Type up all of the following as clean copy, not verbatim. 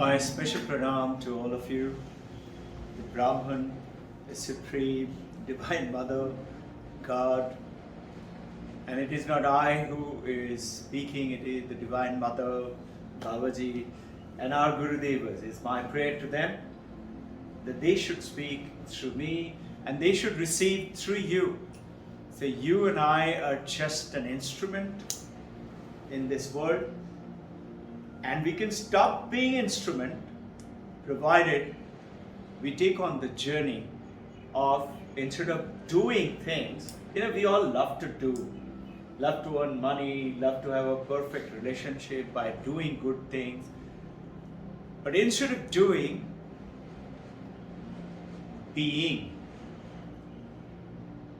My special pranam to all of you, the Brahman, the Supreme, Divine Mother, God. And it is not I who is speaking, it is the Divine Mother, Babaji, and our Gurudevas. It's my prayer to them that they should speak through me and they should receive through you. So you and I are just an instrument in this world, and we can stop being instrument provided we take on the journey of, instead of doing things, we all love to do, love to earn money, love to have a perfect relationship by doing good things. But instead of doing, being.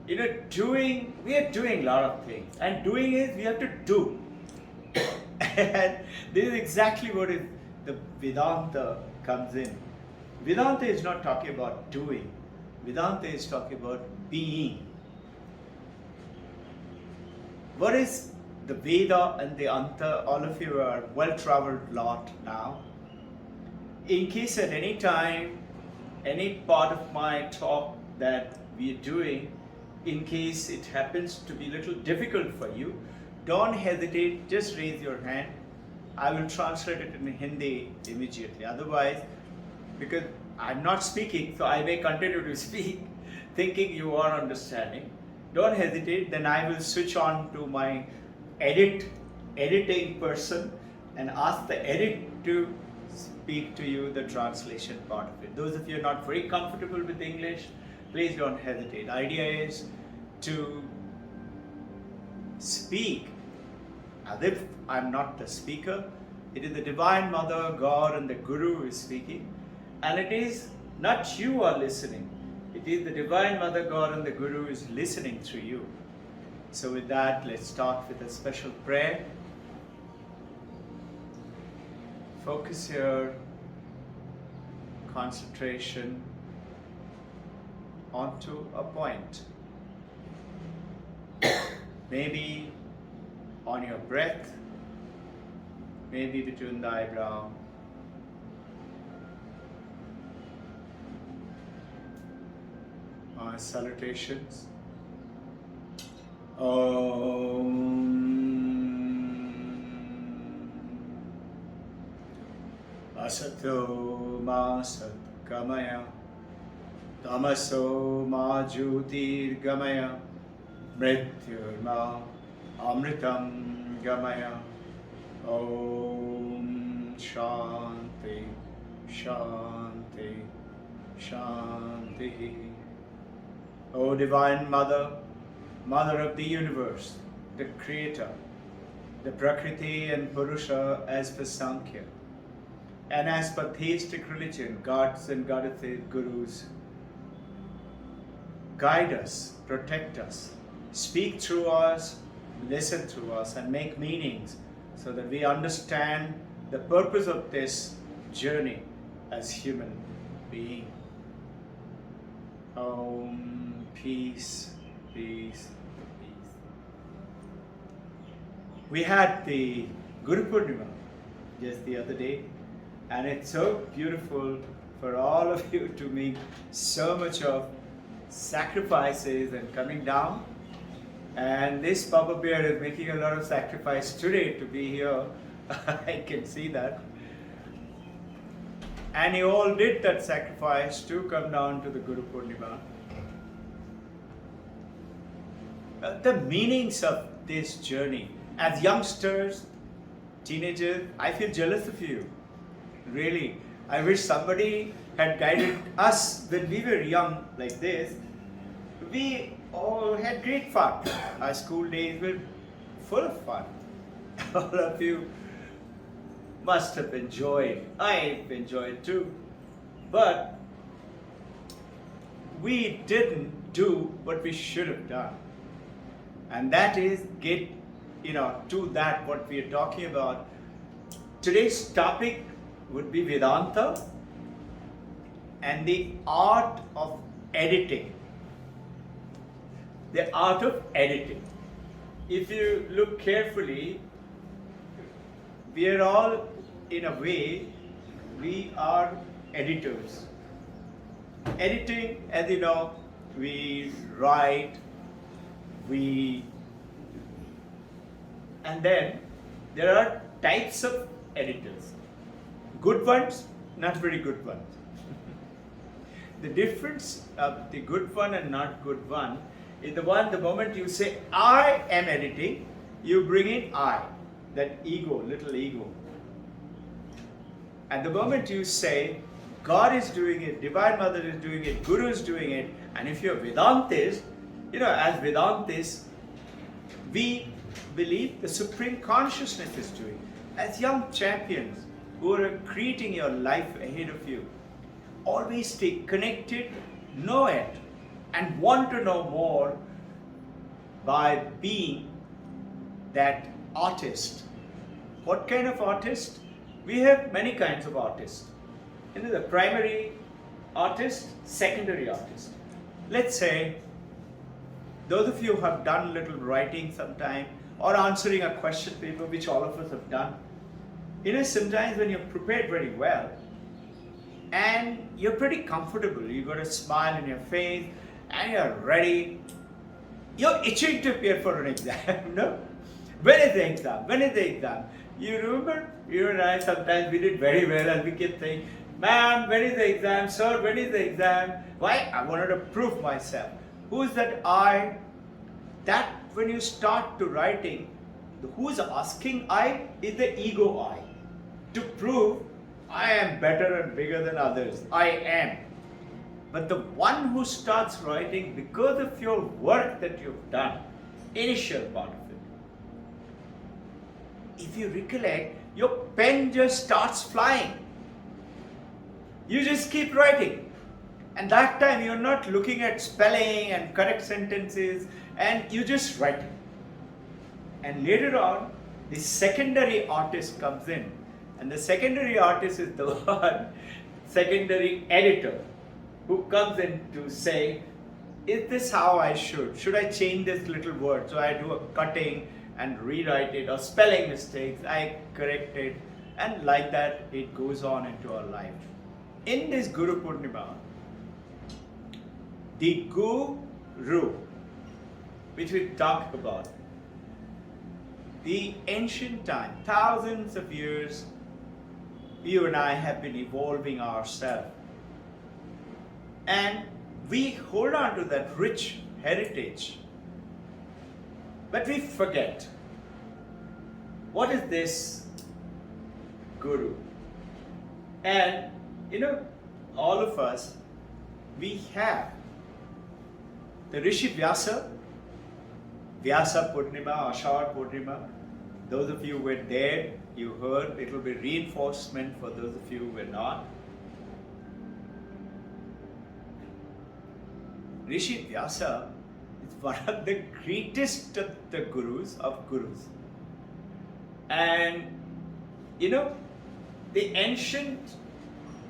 We are doing a lot of things, and doing is we have to do. And this is exactly what the Vedanta comes in. Vedanta is not talking about doing. Vedanta is talking about being. What is the Veda and the Anta? All of you are well-traveled lot now. In case at any time, any part of my talk that we are doing, in case it happens to be a little difficult for you, don't hesitate, just raise your hand. I will translate it in Hindi immediately. Otherwise, because I'm not speaking, so I may continue to speak, thinking you are understanding. Don't hesitate, then I will switch on to my editing person and ask the edit to speak to you the translation part of it. Those of you who are not very comfortable with English, please don't hesitate. The idea is to speak as if I'm not the speaker. It is the Divine Mother, God, and the Guru who is speaking. And it is not you who are listening. It is the Divine Mother, God, and the Guru who is listening through you. So with that, let's start with a special prayer. Focus your concentration onto a point. Maybe on your breath, maybe between the eyebrow. My salutations. Om. Asato ma satkamaya, tamaso ma jyotirgamaya, mrityurma amritam gamaya. Om Shanti, Shanti, Shanti. O Divine Mother, Mother of the Universe, the Creator, the Prakriti and Purusha as per Sankhya, and as per theistic religion, gods and goddesses, gurus, guide us, protect us, speak through us, listen through us, and make meanings so that we understand the purpose of this journey as human being. Peace, peace, peace. We had the Guru Purnima just the other day, and it's so beautiful for all of you to make so much of sacrifices and coming down. And this Papa Bear is making a lot of sacrifice today to be here. I can see that. And you all did that sacrifice to come down to the Guru Purnima. The meanings of this journey. As youngsters, teenagers, I feel jealous of you. Really. I wish somebody had guided us when we were young like this. We all had great fun. Our school days were full of fun. All of you must have enjoyed. I've enjoyed too. But we didn't do what we should have done. And that is get, to that what we are talking about. Today's topic would be Vedanta and the art of editing. The art of editing. If you look carefully, we are all in a way we are editors. Editing, as you know, we write, and then there are types of editors. Good ones, not very good ones. The difference of the good one and not good one is the moment you say, I am editing, you bring in I, that ego, little ego. At the moment you say, God is doing it, Divine Mother is doing it, Guru is doing it, and if you're Vedantist, as Vedantists, we believe the Supreme Consciousness is doing it. As young champions who are creating your life ahead of you, always stay connected, know it, and want to know more by being that artist. What kind of artist? We have many kinds of artists. The primary artist, secondary artist. Let's say, those of you who have done a little writing sometime, or answering a question paper, which all of us have done. Sometimes when you're prepared very well, and you're pretty comfortable, you've got a smile on your face, and you're ready, you're itching to appear for an exam, no? When is the exam? When is the exam? You remember, you and I sometimes we did very well and we kept saying, ma'am, when is the exam? Sir, when is the exam? Why? I wanted to prove myself. Who is that I? That when you start to writing, who is asking I is the ego I. To prove I am better and bigger than others. I am. But the one who starts writing because of your work that you've done, initial part of it. If you recollect, your pen just starts flying. You just keep writing. And that time you're not looking at spelling and correct sentences, and you just write it. And later on, the secondary artist comes in. And the secondary artist is the one, secondary editor, who comes in to say, is this how I should? Should I change this little word? So I do a cutting and rewrite it, or spelling mistakes, I correct it. And like that, it goes on into our life. In this Guru Purnima, the Guru, which we talked about, the ancient time, thousands of years, you and I have been evolving ourselves. And we hold on to that rich heritage. But we forget, what is this Guru? And all of us, we have the Rishi Vyasa Purnima, Ashar Purnima. Those of you who were there, you heard, it will be reinforcement for those of you who were not. Rishi Vyasa is one of the greatest of the gurus of gurus. And the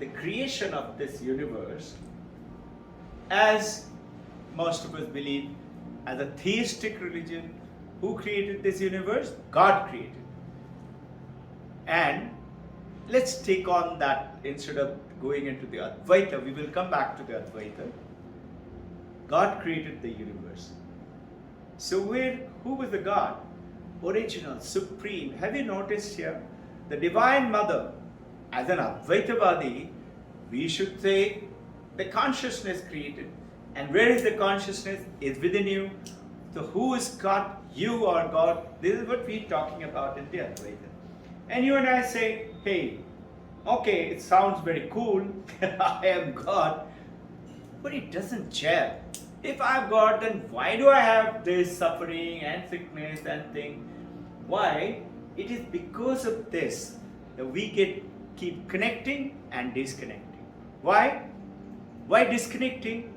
creation of this universe, as most of us believe, as a theistic religion, who created this universe? God created. And let's take on that instead of going into the Advaita. We will come back to the Advaita. God created the universe. So who was the God? Original, supreme. Have you noticed here? The Divine Mother, as an Advaitavadi, we should say the consciousness created. And where is the consciousness? It's within you. So who is God? You are God. This is what we're talking about in the Advaita. And you and I say, hey, okay, it sounds very cool. I am God. But it doesn't gel. If I'm God, then why do I have this suffering and sickness and thing? Why? It is because of this that we keep connecting and disconnecting. Why? Why disconnecting?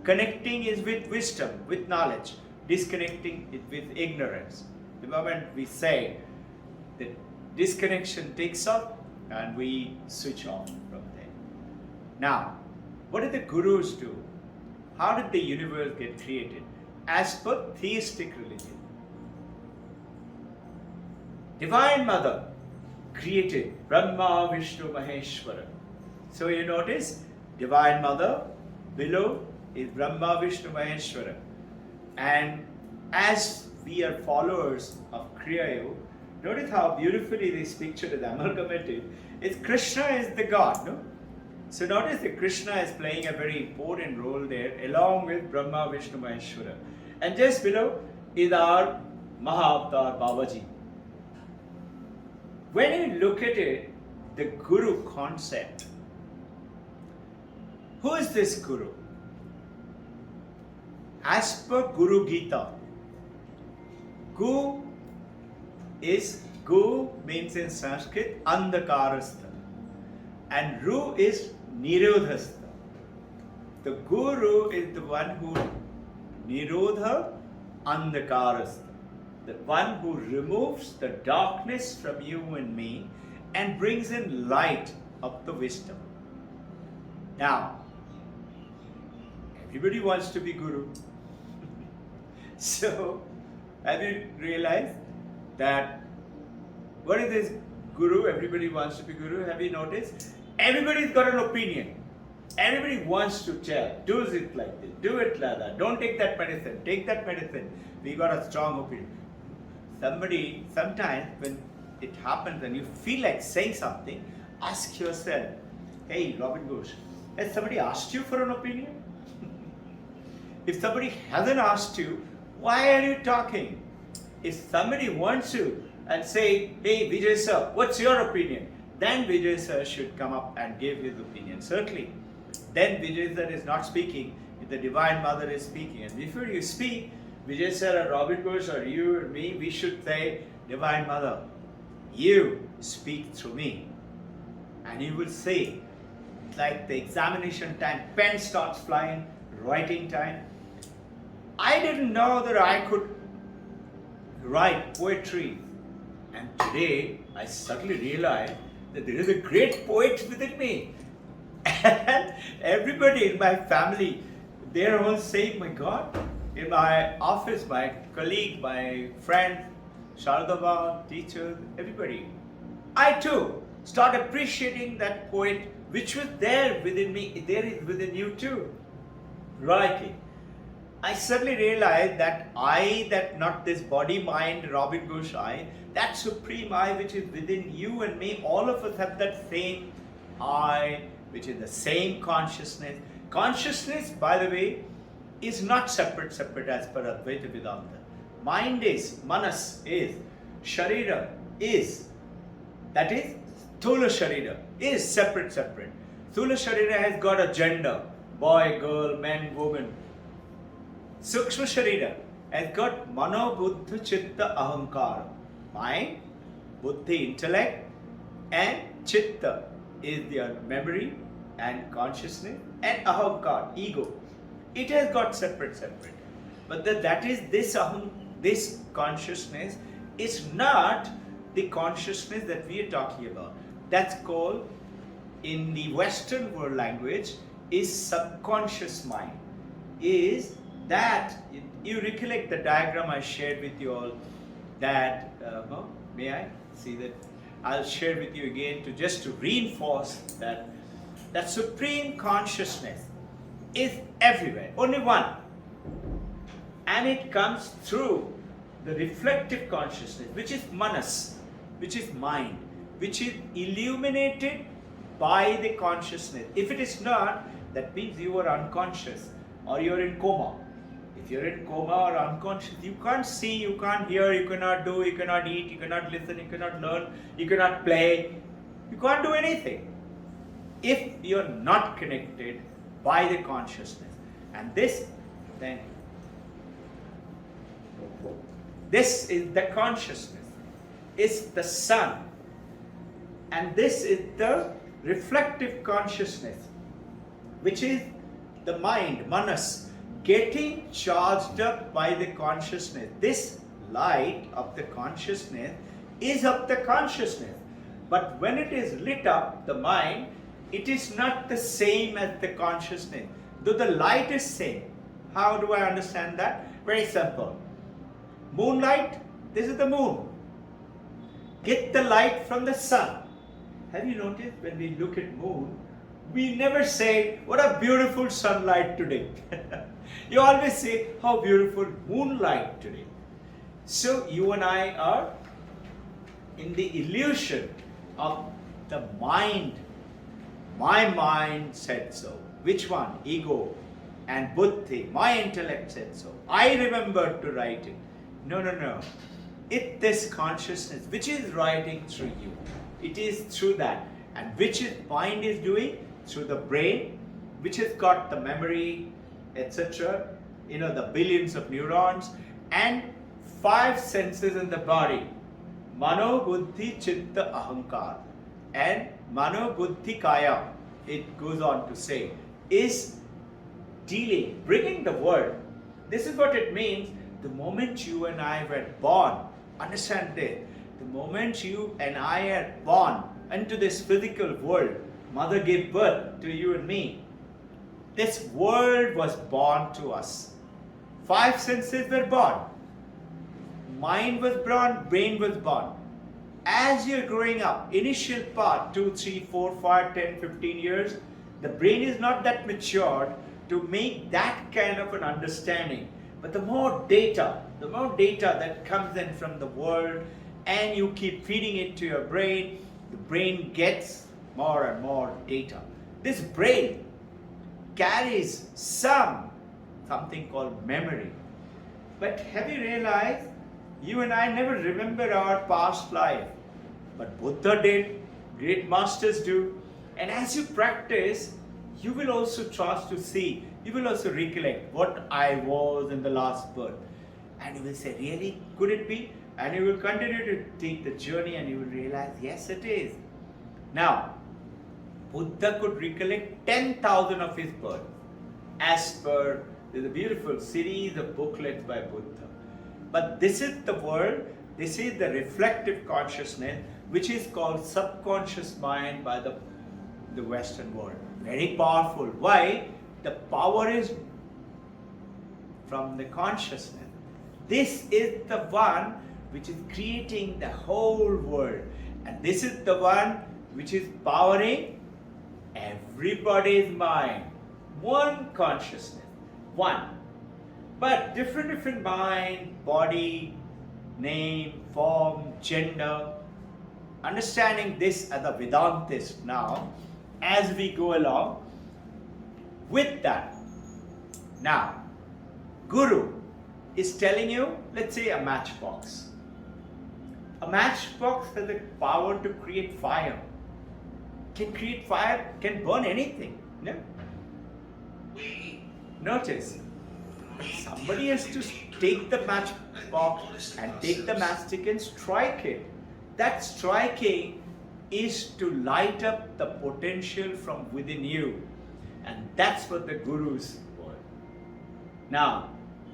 Connecting is with wisdom, with knowledge. Disconnecting is with ignorance. The moment we say that disconnection takes off and we switch off from there. Now, what did the gurus do? How did the universe get created? As per theistic religion. Divine Mother created Brahma, Vishnu, Maheshwara. So you notice, Divine Mother, below is Brahma, Vishnu, Maheshwara. And as we are followers of Kriya Yoga, notice how beautifully this picture is amalgamated. It's Krishna is the God, no? So notice that Krishna is playing a very important role there, along with Brahma, Vishnu, Maheshwara. And just below is our Mahavatar Babaji. When you look at it, the Guru concept, who is this Guru? As per Guru Gita, Gu means in Sanskrit Andhakarastha, and Ru is Nirodhastha. The Guru is the one who Nirodha Andhakarastha, the one who removes the darkness from you and me and brings in light of the wisdom. Now, everybody wants to be Guru. So, have you realized that what is this Guru? Everybody wants to be Guru. Have you noticed? Everybody's got an opinion. Everybody wants to tell, do it like this, do it like that, don't take that medicine, take that medicine. We got a strong opinion. Sometimes when it happens and you feel like saying something, ask yourself, hey Robbin Ghosh, has somebody asked you for an opinion? If somebody hasn't asked you, why are you talking? If somebody wants you and say, hey Vijay sir, what's your opinion? Then Vijay sir should come up and give his opinion, certainly. Then Vijay sir is not speaking, the Divine Mother is speaking. And before you speak, Vijay sir or Robbin Ghosh or you or me, we should say, Divine Mother, you speak through me. And you will say, like the examination time, pen starts flying, writing time. I didn't know that I could write poetry. And today, I suddenly realized that there is a great poet within me. And everybody in my family, they're all saying, my God, in my office, my colleague, my friend, Sharadava, teachers, everybody. I too start appreciating that poet which was there within me, there is within you too. Writing. I suddenly realized that not this body, mind, Robbin Ghosh I, that supreme I which is within you and me, all of us have that same I, which is the same consciousness. Consciousness, by the way, is not separate as per Advaita Vedanta. Mind is, manas is, sharira is, that is, Thula Sharira is separate. Thula Sharira has got a gender, boy, girl, man, woman. Sukshma Sharira has got Mano, Buddha, Chitta, Ahankara. Mind, Buddhi, intellect, and Chitta is their memory and consciousness, and Ahankara, ego. It has got separate. But that is this consciousness is not the consciousness that we are talking about. That's called, in the Western world language, is subconscious mind. Is that, you recollect the diagram I shared with you all, that, may I see that? I'll share with you again to reinforce that supreme consciousness is everywhere, only one. And it comes through the reflective consciousness, which is manas, which is mind, which is illuminated by the consciousness. If it is not, that means you are unconscious or you are in coma. If you are in coma or unconscious, you can't see, you can't hear, you cannot do, you cannot eat, you cannot listen, you cannot learn, you cannot play, you can't do anything if you are not connected by the consciousness. And this is the consciousness, is the sun, and this is the reflective consciousness, which is the mind, manas, getting charged up by the consciousness. This light of the consciousness is of the consciousness, but when it is lit up, the mind, it is not the same as the consciousness, though the light is same. How do I understand that? Very simple. Moonlight, this is the moon. Get the light from the sun. Have you noticed when we look at moon, We never say, what a beautiful sunlight today. You always say, how beautiful moonlight today. So you and I are in the illusion of the mind. My mind said so. Which one? Ego and buddhi. My intellect said so. I remember to write it. No, no, no. It this consciousness which is writing through you. It is through that. And which is mind is doing? Through the brain, which has got the memory, etc. The billions of neurons and 5 senses in the body. Mano, buddhi, chitta, ahankar. And mano, buddhi, kaya, it goes on to say, is dealing, bringing the world. This is what it means. The moment you and I were born, understand this, the moment you and I are born into this physical world, Mother gave birth to you and me. This world was born to us. 5 senses were born. Mind was born, brain was born. As you're growing up, initial part, 2, 3, 4, 5, 10, 15 years, the brain is not that matured to make that kind of an understanding. But the more data that comes in from the world and you keep feeding it to your brain, the brain gets more and more data. This brain carries something called memory. But have you realized, you and I never remember our past life. But Buddha did, great masters do. And as you practice, you will also trust to see, you will also recollect what I was in the last birth. And you will say, really? Could it be? And you will continue to take the journey and you will realize, yes, it is. Now, Buddha could recollect 10,000 of his births. As per, there's a beautiful series of booklets by Buddha. But this is the world, this is the reflective consciousness, which is called subconscious mind by the Western world. Very powerful. Why? The power is from the consciousness. This is the one which is creating the whole world. And this is the one which is powering everybody's mind. One consciousness. One. But different mind, body, name, form, gender. Understanding this as a Vedantist now, as we go along with that. Now, Guru is telling you, let's say a matchbox. A matchbox has the power to create fire. Can create fire, can burn anything. No? Notice, somebody has to take the matchbox and take the matchstick and strike it. That striking is to light up the potential from within you. And that's what the Gurus were. Now,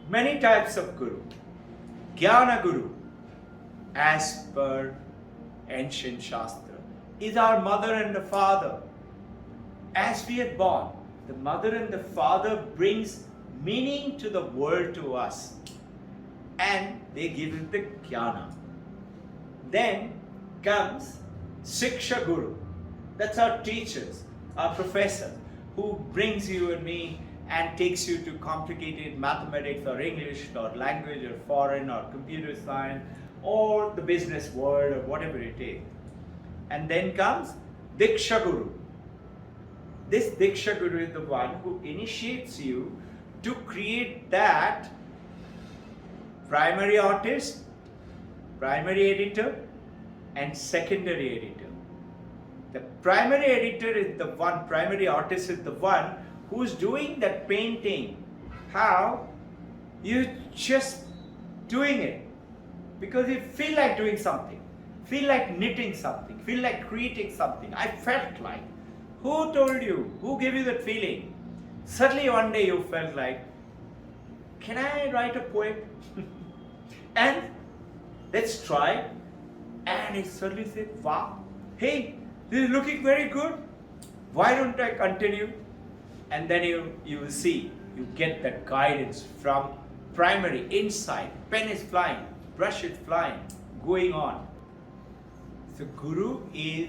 many types of Guru. Jnana Guru, as per ancient Shastra, is our mother and the father. As we are born, the mother and the father brings meaning to the world to us. And they give it the Jnana. Then comes Shiksha Guru. That's our teachers, our professor, who brings you and me and takes you to complicated mathematics or English or language or foreign or computer science or the business world or whatever it is. And then comes Diksha Guru. This Diksha Guru is the one who initiates you to create that primary artist, primary editor, and secondary editor. The primary editor is the one, primary artist is the one who's doing that painting. How? You're just doing it because you feel like doing something, feel like knitting something, feel like creating something. I felt like. Who told you? Who gave you that feeling? Suddenly one day you felt like, can I write a poem? And let's try. And it suddenly said, wow, hey, this is looking very good. Why don't I continue? And then you will see, you get that guidance from primary, inside. Pen is flying, brush is flying, going on. So Guru is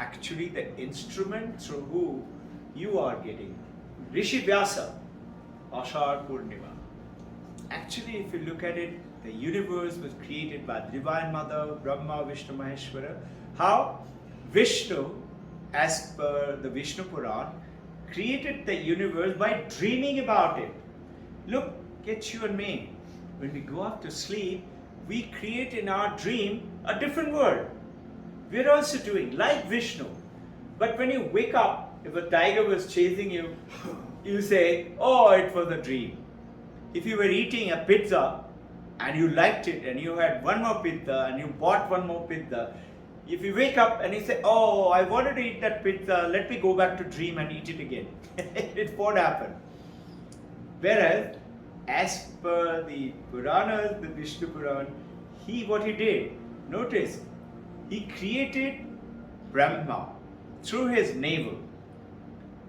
actually the instrument through who you are getting. Rishi Vyasa, Ashar Purnima. Actually, if you look at it, the universe was created by the Divine Mother, Brahma, Vishnu, Maheshwara. How? Vishnu, as per the Vishnu Puran, created the universe by dreaming about it. Look at you and me. When we go off to sleep, we create in our dream a different world. We are also doing like Vishnu. But when you wake up, if a tiger was chasing you, you say, oh, it was a dream. If you were eating a pizza and you liked it and you had one more pizza and you bought one more pizza, if you wake up and you say, oh, I wanted to eat that pizza, let me go back to dream and eat it again. It won't happen. Whereas, as per the Puranas, the Vishnu Puran, what he did, notice, he created Brahma through his navel.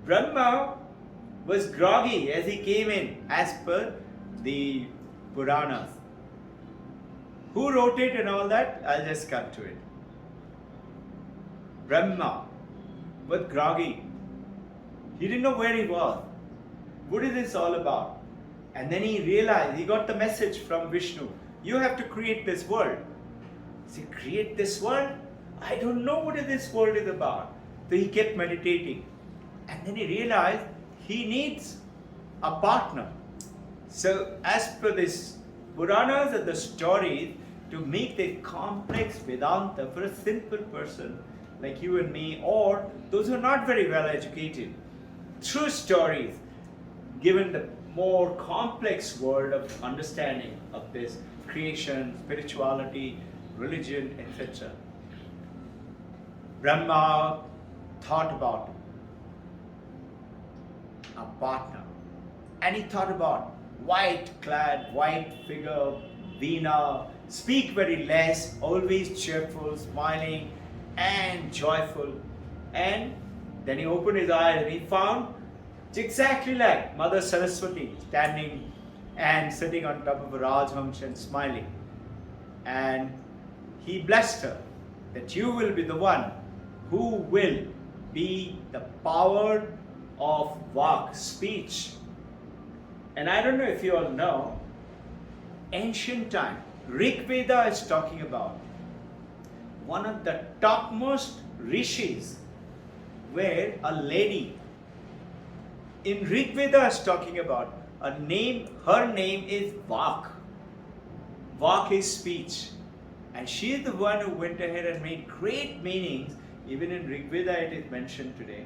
Brahma was groggy as he came in, as per the Puranas. Who wrote it and all that? I'll just cut to it. Brahma was groggy. He didn't know where he was. What is this all about? And then he realized, he got the message from Vishnu. You have to create this world. He said, create this world? I don't know what this world is about. So he kept meditating. And then he realized he needs a partner. So as per this Puranas and the stories, to make the complex Vedanta for a simple person like you and me, or those who are not very well educated, through stories, given the more complex world of understanding of this creation, spirituality, religion, etc. Brahma thought about a partner, and he thought about white-clad, white figure, Veena, speak very less, always cheerful, smiling, and joyful. And then he opened his eyes and he found it's exactly like Mother Saraswati standing and sitting on top of a Rajhams and smiling. And he blessed her that you will be the one who will be the power of Vak, speech. And I don't know if you all know, ancient time, Rig Veda is talking about one of the topmost rishis, where a lady in Rig Veda is talking about a name, her name is Vak. Vak is speech. And she is the one who went ahead and made great meanings. Even in Rig Veda it is mentioned today.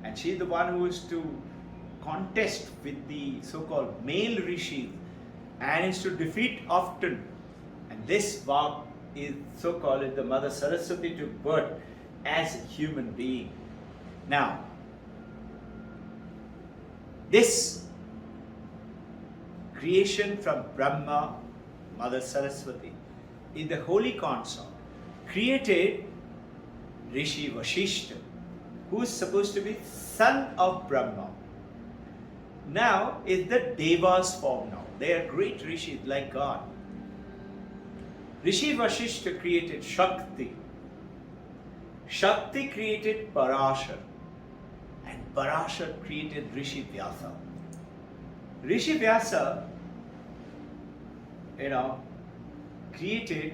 And she is the one who is to contest with the so-called male rishis and is to defeat often. And this Vak is so-called as the Mother Saraswati to birth as a human being. Now, this creation from Brahma, Mother Saraswati, in the holy consort, created Rishi Vashishta, who is supposed to be son of Brahma. Now is the Devas form now. They are great rishis like God. Rishi Vashishta created Shakti. Shakti created Parashar. And Parashar created Rishi Vyasa. Rishi Vyasa, created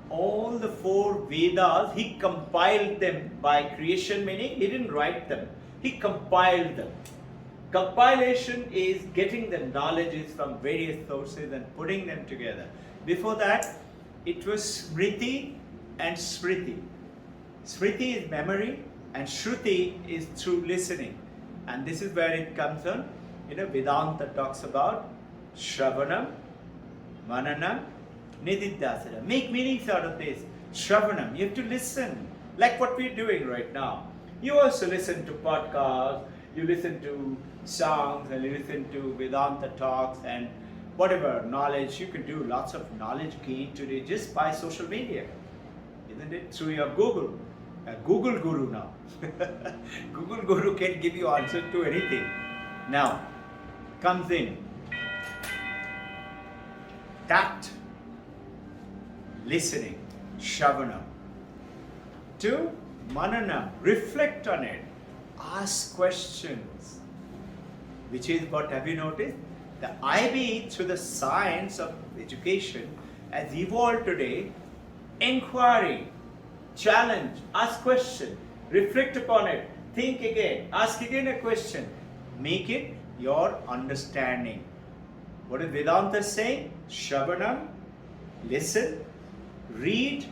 all the 4 Vedas. He compiled them by creation, meaning he didn't write them. He compiled them. Compilation is getting the knowledges from various sources and putting them together. Before that, it was Smriti and Smriti. Smriti is memory and Shruti is through listening. And this is where it comes on. Vedanta talks about Shravanam, Mananam, Nididhyasana. Make meanings out of this. Shravanam, you have to listen, like what we're doing right now. You also listen to podcasts, you listen to songs, and you listen to Vedanta talks and whatever knowledge. You can do lots of knowledge gain today just by social media, isn't it? Through your Google. Google Guru now. Google Guru can give you answer to anything. Now, comes in tact, listening, Shravanam, to manana, reflect on it, ask questions, which is what have you noticed? The IB through the science of education has evolved today. Inquiry, challenge, ask question, reflect upon it, think again, ask again a question, make it your understanding. What is Vedanta saying? Shravanam, listen, read,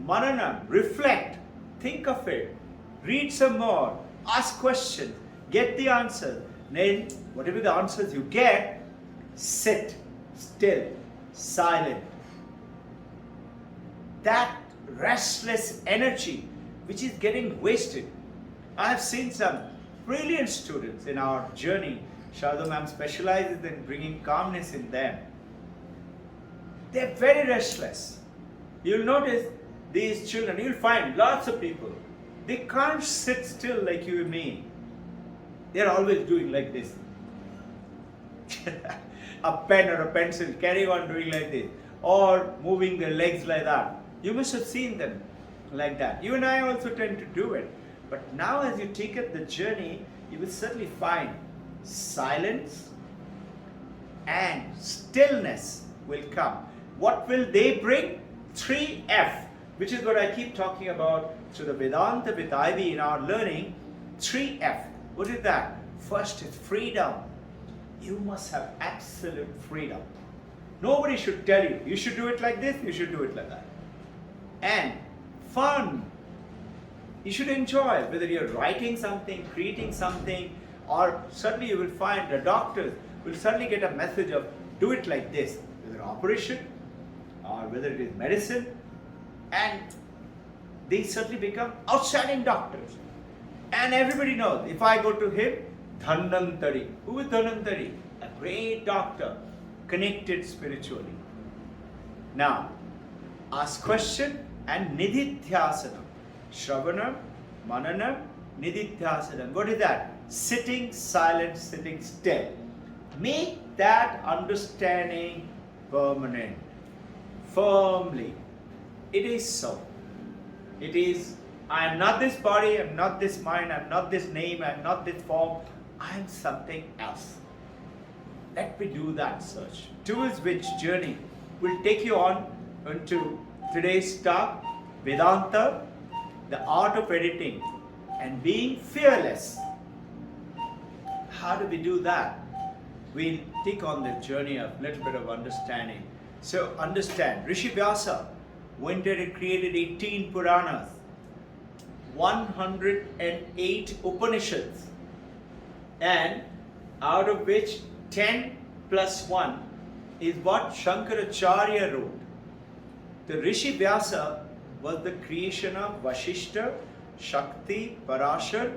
mananam, reflect, think of it, read some more, ask questions, get the answers. Then, whatever the answers you get, sit still, silent. That restless energy which is getting wasted. I have seen some brilliant students in our journey. Shadu ma'am specializes in bringing calmness in them. They're very restless. You'll notice these children, you'll find lots of people, they can't sit still like you and me. They're always doing like this. A pen or a pencil, carrying on doing like this, or moving their legs like that. You must have seen them like that. You and I also tend to do it. But now as you take up the journey, you will certainly find silence and stillness will come. What will they bring? 3F, which is what I keep talking about through the Vedanta with Ivy in our learning. 3F. What is that? First is freedom. You must have absolute freedom. Nobody should tell you, you should do it like this, you should do it like that. And fun. You should enjoy, whether you're writing something, creating something, or certainly you will find the doctors will certainly get a message of do it like this, whether operation or whether it is medicine, and they certainly become outstanding doctors. And everybody knows, if I go to him, Dhanantari. Who is Dhanantari? A great doctor, connected spiritually. Now, ask question and nididhyasanam. Shravanam, mananam, nididhyasanam. What is that? Sitting silent, sitting still. Make that understanding permanent, firmly. It is so. It is, I am not this body, I am not this mind, I am not this name, I am not this form, I am something else. Let me do that search. Towards which journey will take you on into today's talk, Vedanta, the art of editing and being fearless. How do we do that? We'll take on the journey of a little bit of understanding. So understand, Rishi Vyasa went there and created 18 Puranas, 108 Upanishads, and out of which 10 plus 1 is what Shankaracharya wrote. The Rishi Vyasa was the creation of Vashishta, Shakti, Parashar,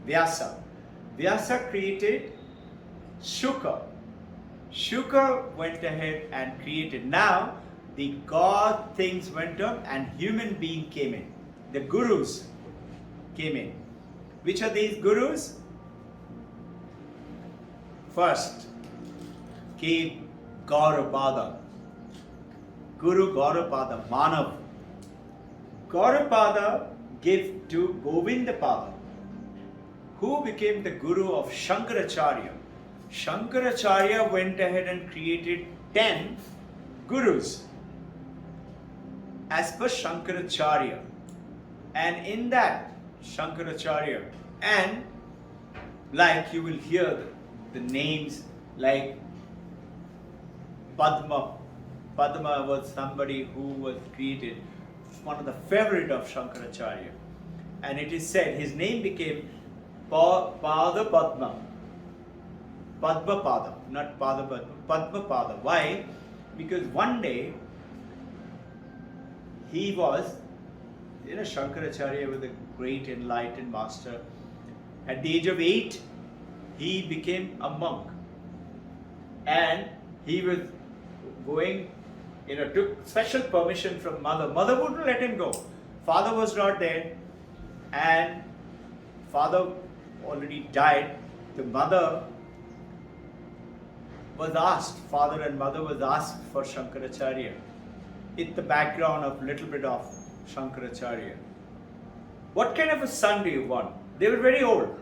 Vyasa. Vyasa created Shuka. Shuka went ahead and created. Now, the God things went on and human being came in. The gurus came in. Which are these gurus? First came Gaurapada. Guru Gaurapada, Manav. Gaurapada gave to Govindapada, who became the guru of Shankaracharya. Shankaracharya went ahead and created 10 gurus as per Shankaracharya. And in that Shankaracharya, and like you will hear the names like Padma. Padma was somebody who was created, one of the favorite of Shankaracharya. And it is said his name became Pada Padma. Padma Pada, not Pada Padma, Padma Pada. Why? Because one day he was, Shankaracharya was a great enlightened master. At the age of 8, he became a monk. And he was going, took special permission from mother. Mother wouldn't let him go. Father was not there. And father already died. The mother was asked, father and mother was asked for Shankaracharya. It's the background of little bit of Shankaracharya. what kind of a son do you want? They were very old,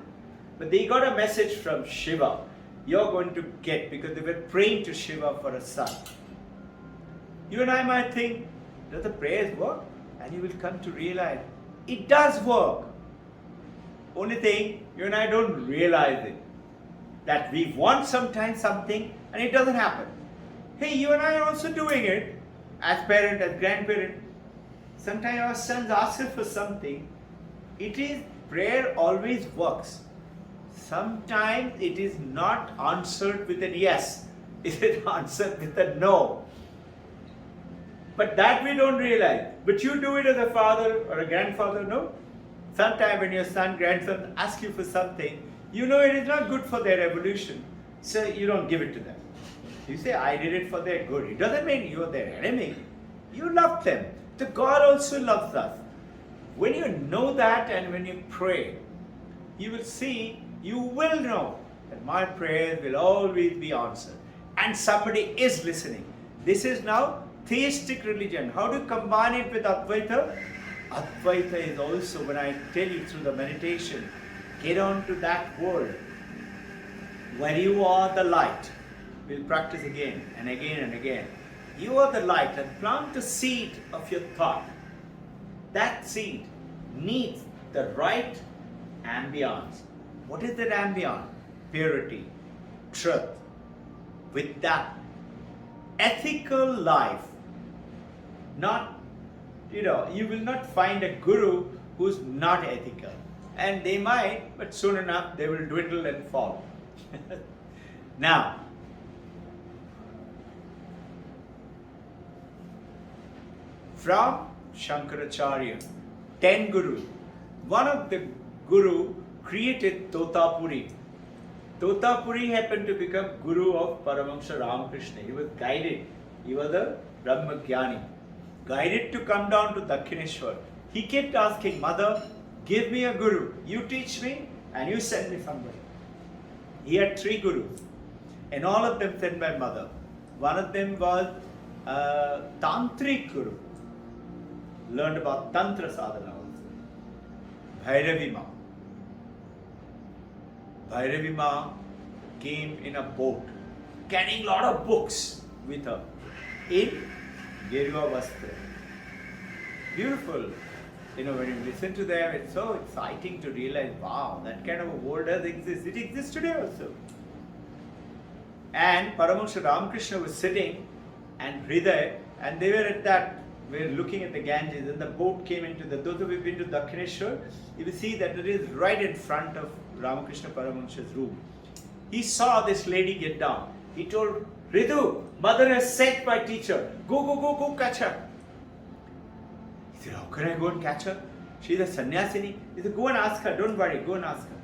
but they got a message from Shiva. You're going to get, because they were praying to Shiva for a son. You and I might think, does the prayers work? And you will come to realize, it does work. Only thing, you and I don't realize it. That we want sometimes something and it doesn't happen. Hey, you and I are also doing it as parent, as grandparent. Sometimes our sons ask us for something. Prayer always works. Sometimes it is not answered with a yes. It is answered with a no. But that we don't realize. But you do it as a father or a grandfather, no? Sometimes when your son, grandson ask you for something, you know it is not good for their evolution. So you don't give it to them. You say, I did it for their good. It doesn't mean you are their enemy. You love them. The God also loves us. When you know that and when you pray, you will see, you will know that my prayers will always be answered. And somebody is listening. This is now theistic religion. How do you combine it with Advaita? Advaita is also, when I tell you through the meditation, get on to that world where you are the light. We'll practice again and again and again. You are the light, and plant the seed of your thought. That seed needs the right ambience. What is that ambience? Purity, truth. With that ethical life, not, you will not find a guru who's not ethical. And they might, but soon enough they will dwindle and fall. Now, from Shankaracharya, 10 gurus, one of the guru created Totapuri. Totapuri happened to become guru of Paramahansa Ramakrishna. He was guided. He was a Brahmagyani. Guided to come down to Dakshineshwar. He kept asking, Mother, give me a guru. You teach me and you send me somewhere. He had 3 gurus. And all of them sent by mother. One of them was a Tantric guru. Learned about Tantra sadhana also. Bhairavi Ma. Bhairavi Ma came in a boat, carrying a lot of books with her in Gerua Vastra. Beautiful. When you listen to them, it's so exciting to realize, wow, that kind of a world does exist. It exists today also. And Paramahansa Ramakrishna was sitting and Hriday, and they were at that, we were looking at the Ganges, and the boat came into those who have been to Dakshineshwar, you will see that it is right in front of Ramakrishna Paramahansa's room. He saw this lady get down. He told, Ritu, mother has sent my teacher. Go, catch her. He said, how can I go and catch her? She's a sannyasini. He said, go and ask her. Don't worry, go and ask her.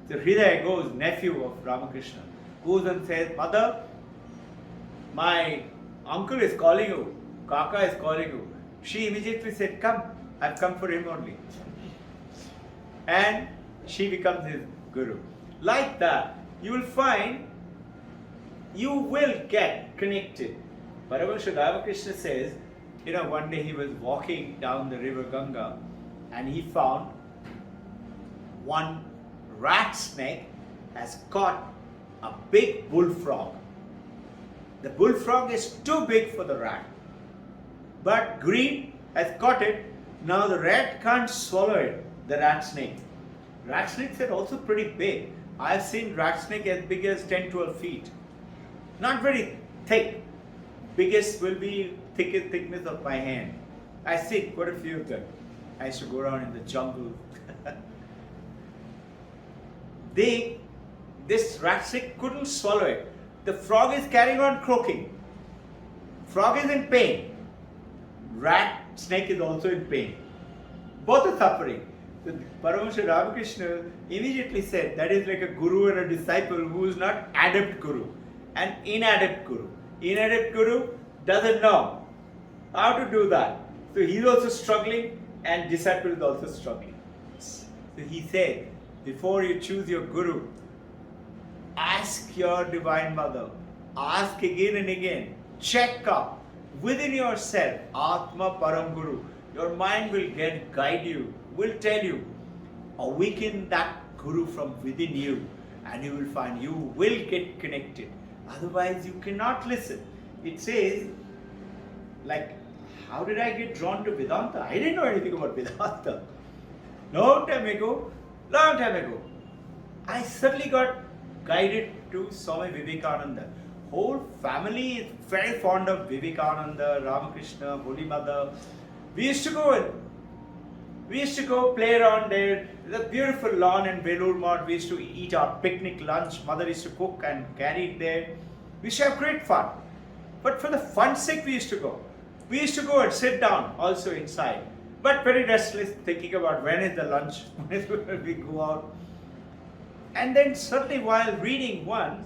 So Hriday goes, nephew of Ramakrishna, goes and says, Mother, my uncle is calling you. Kaka is calling you. She immediately said, come. I've come for him only. And she becomes his guru. Like that, you will find you will get connected. Paramahansa Ramakrishna says, one day he was walking down the river Ganga and he found one rat snake has caught a big bullfrog. The bullfrog is too big for the rat. But Green has caught it. Now the rat can't swallow it, the rat snake. Rat snakes are also pretty big. I've seen rat snake as big as 10-12 feet. Not very thick. Biggest will be thickness of my hand. I see quite a few of them. I used to go around in the jungle. This rat snake couldn't swallow it. The frog is carrying on croaking. Frog is in pain. Rat snake is also in pain. Both are suffering. So Paramahansa Ramakrishna immediately said that is like a guru and a disciple who is not adept guru. An inadept guru. Inadept guru doesn't know how to do that. So he's also struggling and disciple is also struggling. So he said, before you choose your guru, ask your Divine Mother. Ask again and again. Check up within yourself. Atma Param Guru. Your mind will guide you will tell you, awaken that Guru from within you, and you will find you will get connected. Otherwise, you cannot listen. It says, like, how did I get drawn to Vedanta? I didn't know anything about Vedanta. Long time ago, I suddenly got guided to Swami Vivekananda. Whole family is very fond of Vivekananda, Ramakrishna, Holy Mother. We used to go play around there. There's a beautiful lawn in Belur Mart. We used to eat our picnic lunch. Mother used to cook and carry it there. We used to have great fun. But for the fun's sake, we used to go. We used to go and sit down also inside. But very restless, thinking about when is the lunch, when we go out. And then suddenly while reading one,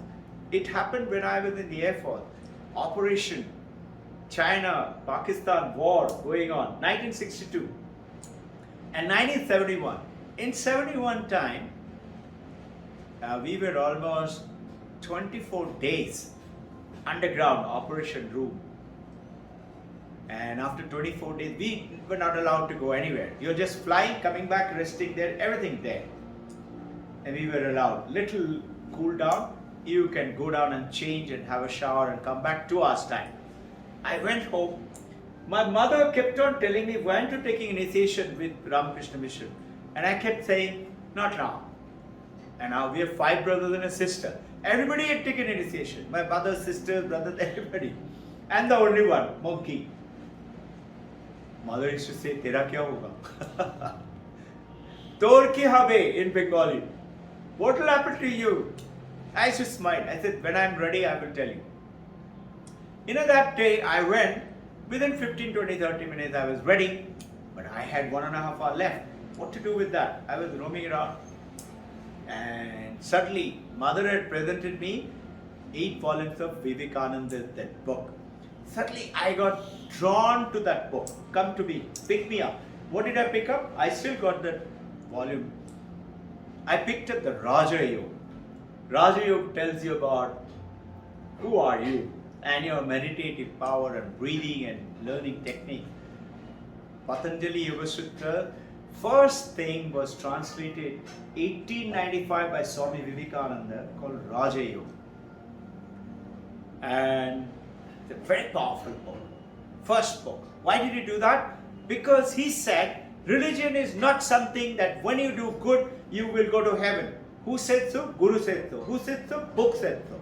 it happened when I was in the Air Force. Operation China, Pakistan war going on, 1962 and 1971. In 71 time, we were almost 24 days underground operation room. And after 24 days, we were not allowed to go anywhere. You're just flying, coming back, resting there, everything there. And we were allowed. Little cool down, you can go down and change and have a shower and come back 2 hours time. I went home. My mother kept on telling me when to taking initiation with Ramakrishna Mission. And I kept saying, not now. And now we have 5 brothers and a sister. Everybody had taken initiation. My mother, sisters, brothers, everybody. And the only one, monkey. Mother used to say, Tera kya hoga? Tor ki habe in Bengali. What will happen to you? I used to smile. I said, when I'm ready, I will tell you. You know, that day I went, within 15, 20, 30 minutes I was ready, but I had 1.5 hours left. What to do with that? I was roaming around. And suddenly, mother had presented me 8 volumes of Vivekananda, that book. Suddenly, I got drawn to that book. Come to me, pick me up. What did I pick up? I still got that volume. I picked up the Raja Yoga. Raja Yoga tells you about who are you and your meditative power and breathing and learning technique. Patanjali Yoga Sutra, first thing was translated 1895 by Swami Vivekananda, called Raja Yoga. And it's a very powerful book. First book. Why did he do that? Because he said religion is not something that when you do good, you will go to heaven. Who said so? Guru said so. Who said so? Book said so.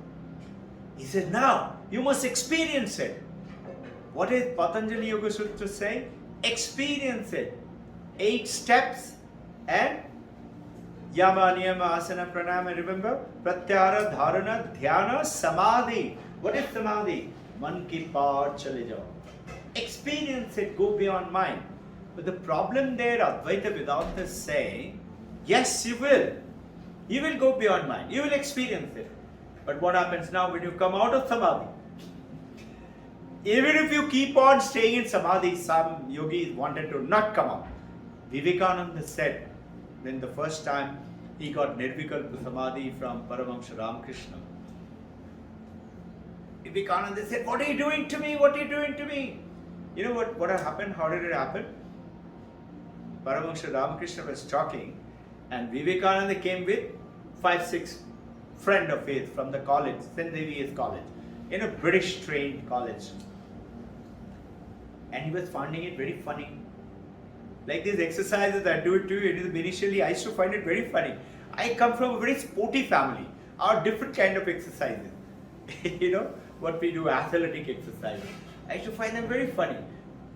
He said, now you must experience it. What is Patanjali Yoga Sutra saying? Experience it. 8 steps and Yama, Niyama, Asana, Pranama, remember? Pratyahara, Dharana, Dhyana, Samadhi. What is Samadhi? Man ki paar chale jao. Experience it, go beyond mind. But the problem there, Advaita Vedanta is saying, yes, you will. You will go beyond mind. You will experience it. But what happens now when you come out of Samadhi? Even if you keep on staying in Samadhi, some yogis wanted to not come out. Vivekananda said, when the first time he got Nirvikalpa Samadhi from Paramahamsa Ramakrishna, Vivekananda said, what are you doing to me? What are you doing to me? You know what happened? How did it happen? Paramahamsa Ramakrishna was talking and Vivekananda came with 5-6 friend of his from the college, St. Xavier's College, in a British trained college. And he was finding it very funny. Like these exercises I do it to you, initially I used to find it very funny. I come from a very sporty family. Our different kind of exercises. You know, what we do, athletic exercises. I used to find them very funny.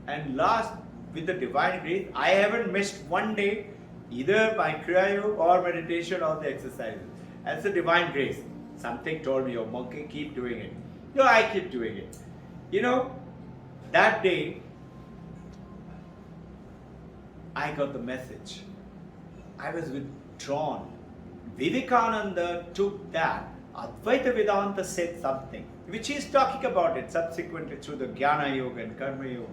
And last, with the divine grace, I haven't missed one day either my Kriya Yoga or meditation or the exercises. That's the divine grace. Something told me, oh monkey, keep doing it. No, I keep doing it. You know, that day, I got the message. I was withdrawn. Vivekananda took that. Advaita Vedanta said something, which he is talking about it subsequently through the Jnana Yoga and Karma Yoga.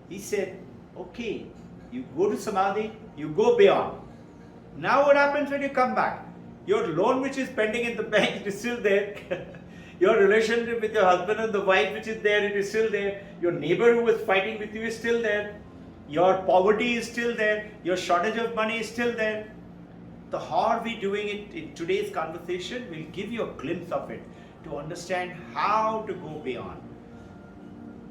He said, okay, you go to Samadhi, you go beyond. Now what happens when you come back? Your loan which is pending in the bank is still there. Your relationship with your husband and the wife which is there, it is still there. Your neighbor who was fighting with you is still there. Your poverty is still there. Your shortage of money is still there. So how are we doing it in today's conversation? We'll give you a glimpse of it to understand how to go beyond.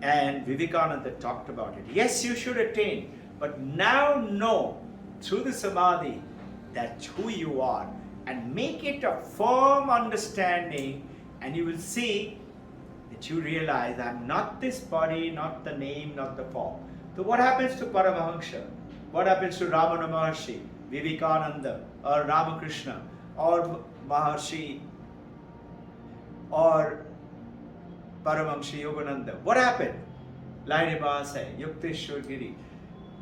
And Vivekananda talked about it. Yes, you should attain, but now know through the Samadhi that's who you are, and make it a firm understanding, and you will see that you realize I'm not this body, not the name, not the form. So what happens to Paramahansa? What happens to Ramana Maharshi, Vivekananda, or Ramakrishna, or Maharshi, or Paramahansa Yogananda? What happened? Lainibasa, Yukteswar Giri.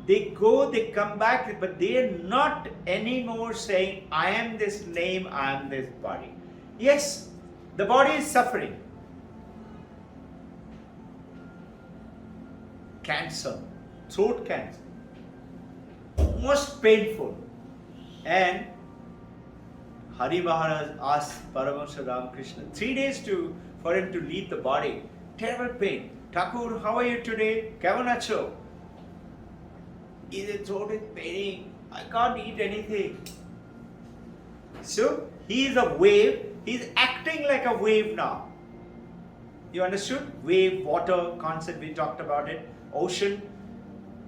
They go, they come back, but they are not anymore saying, I am this name, I am this body. Yes, the body is suffering. Cancer, throat cancer, most painful. And Hari Maharaj asked Paramahansa Ramakrishna 3 days for him to leave the body. Terrible pain. Thakur, how are you today? Kevan acho? His throat is paining. I can't eat anything. So he is a wave. He is acting like a wave now. You understood? Wave, water concept, we talked about it. Ocean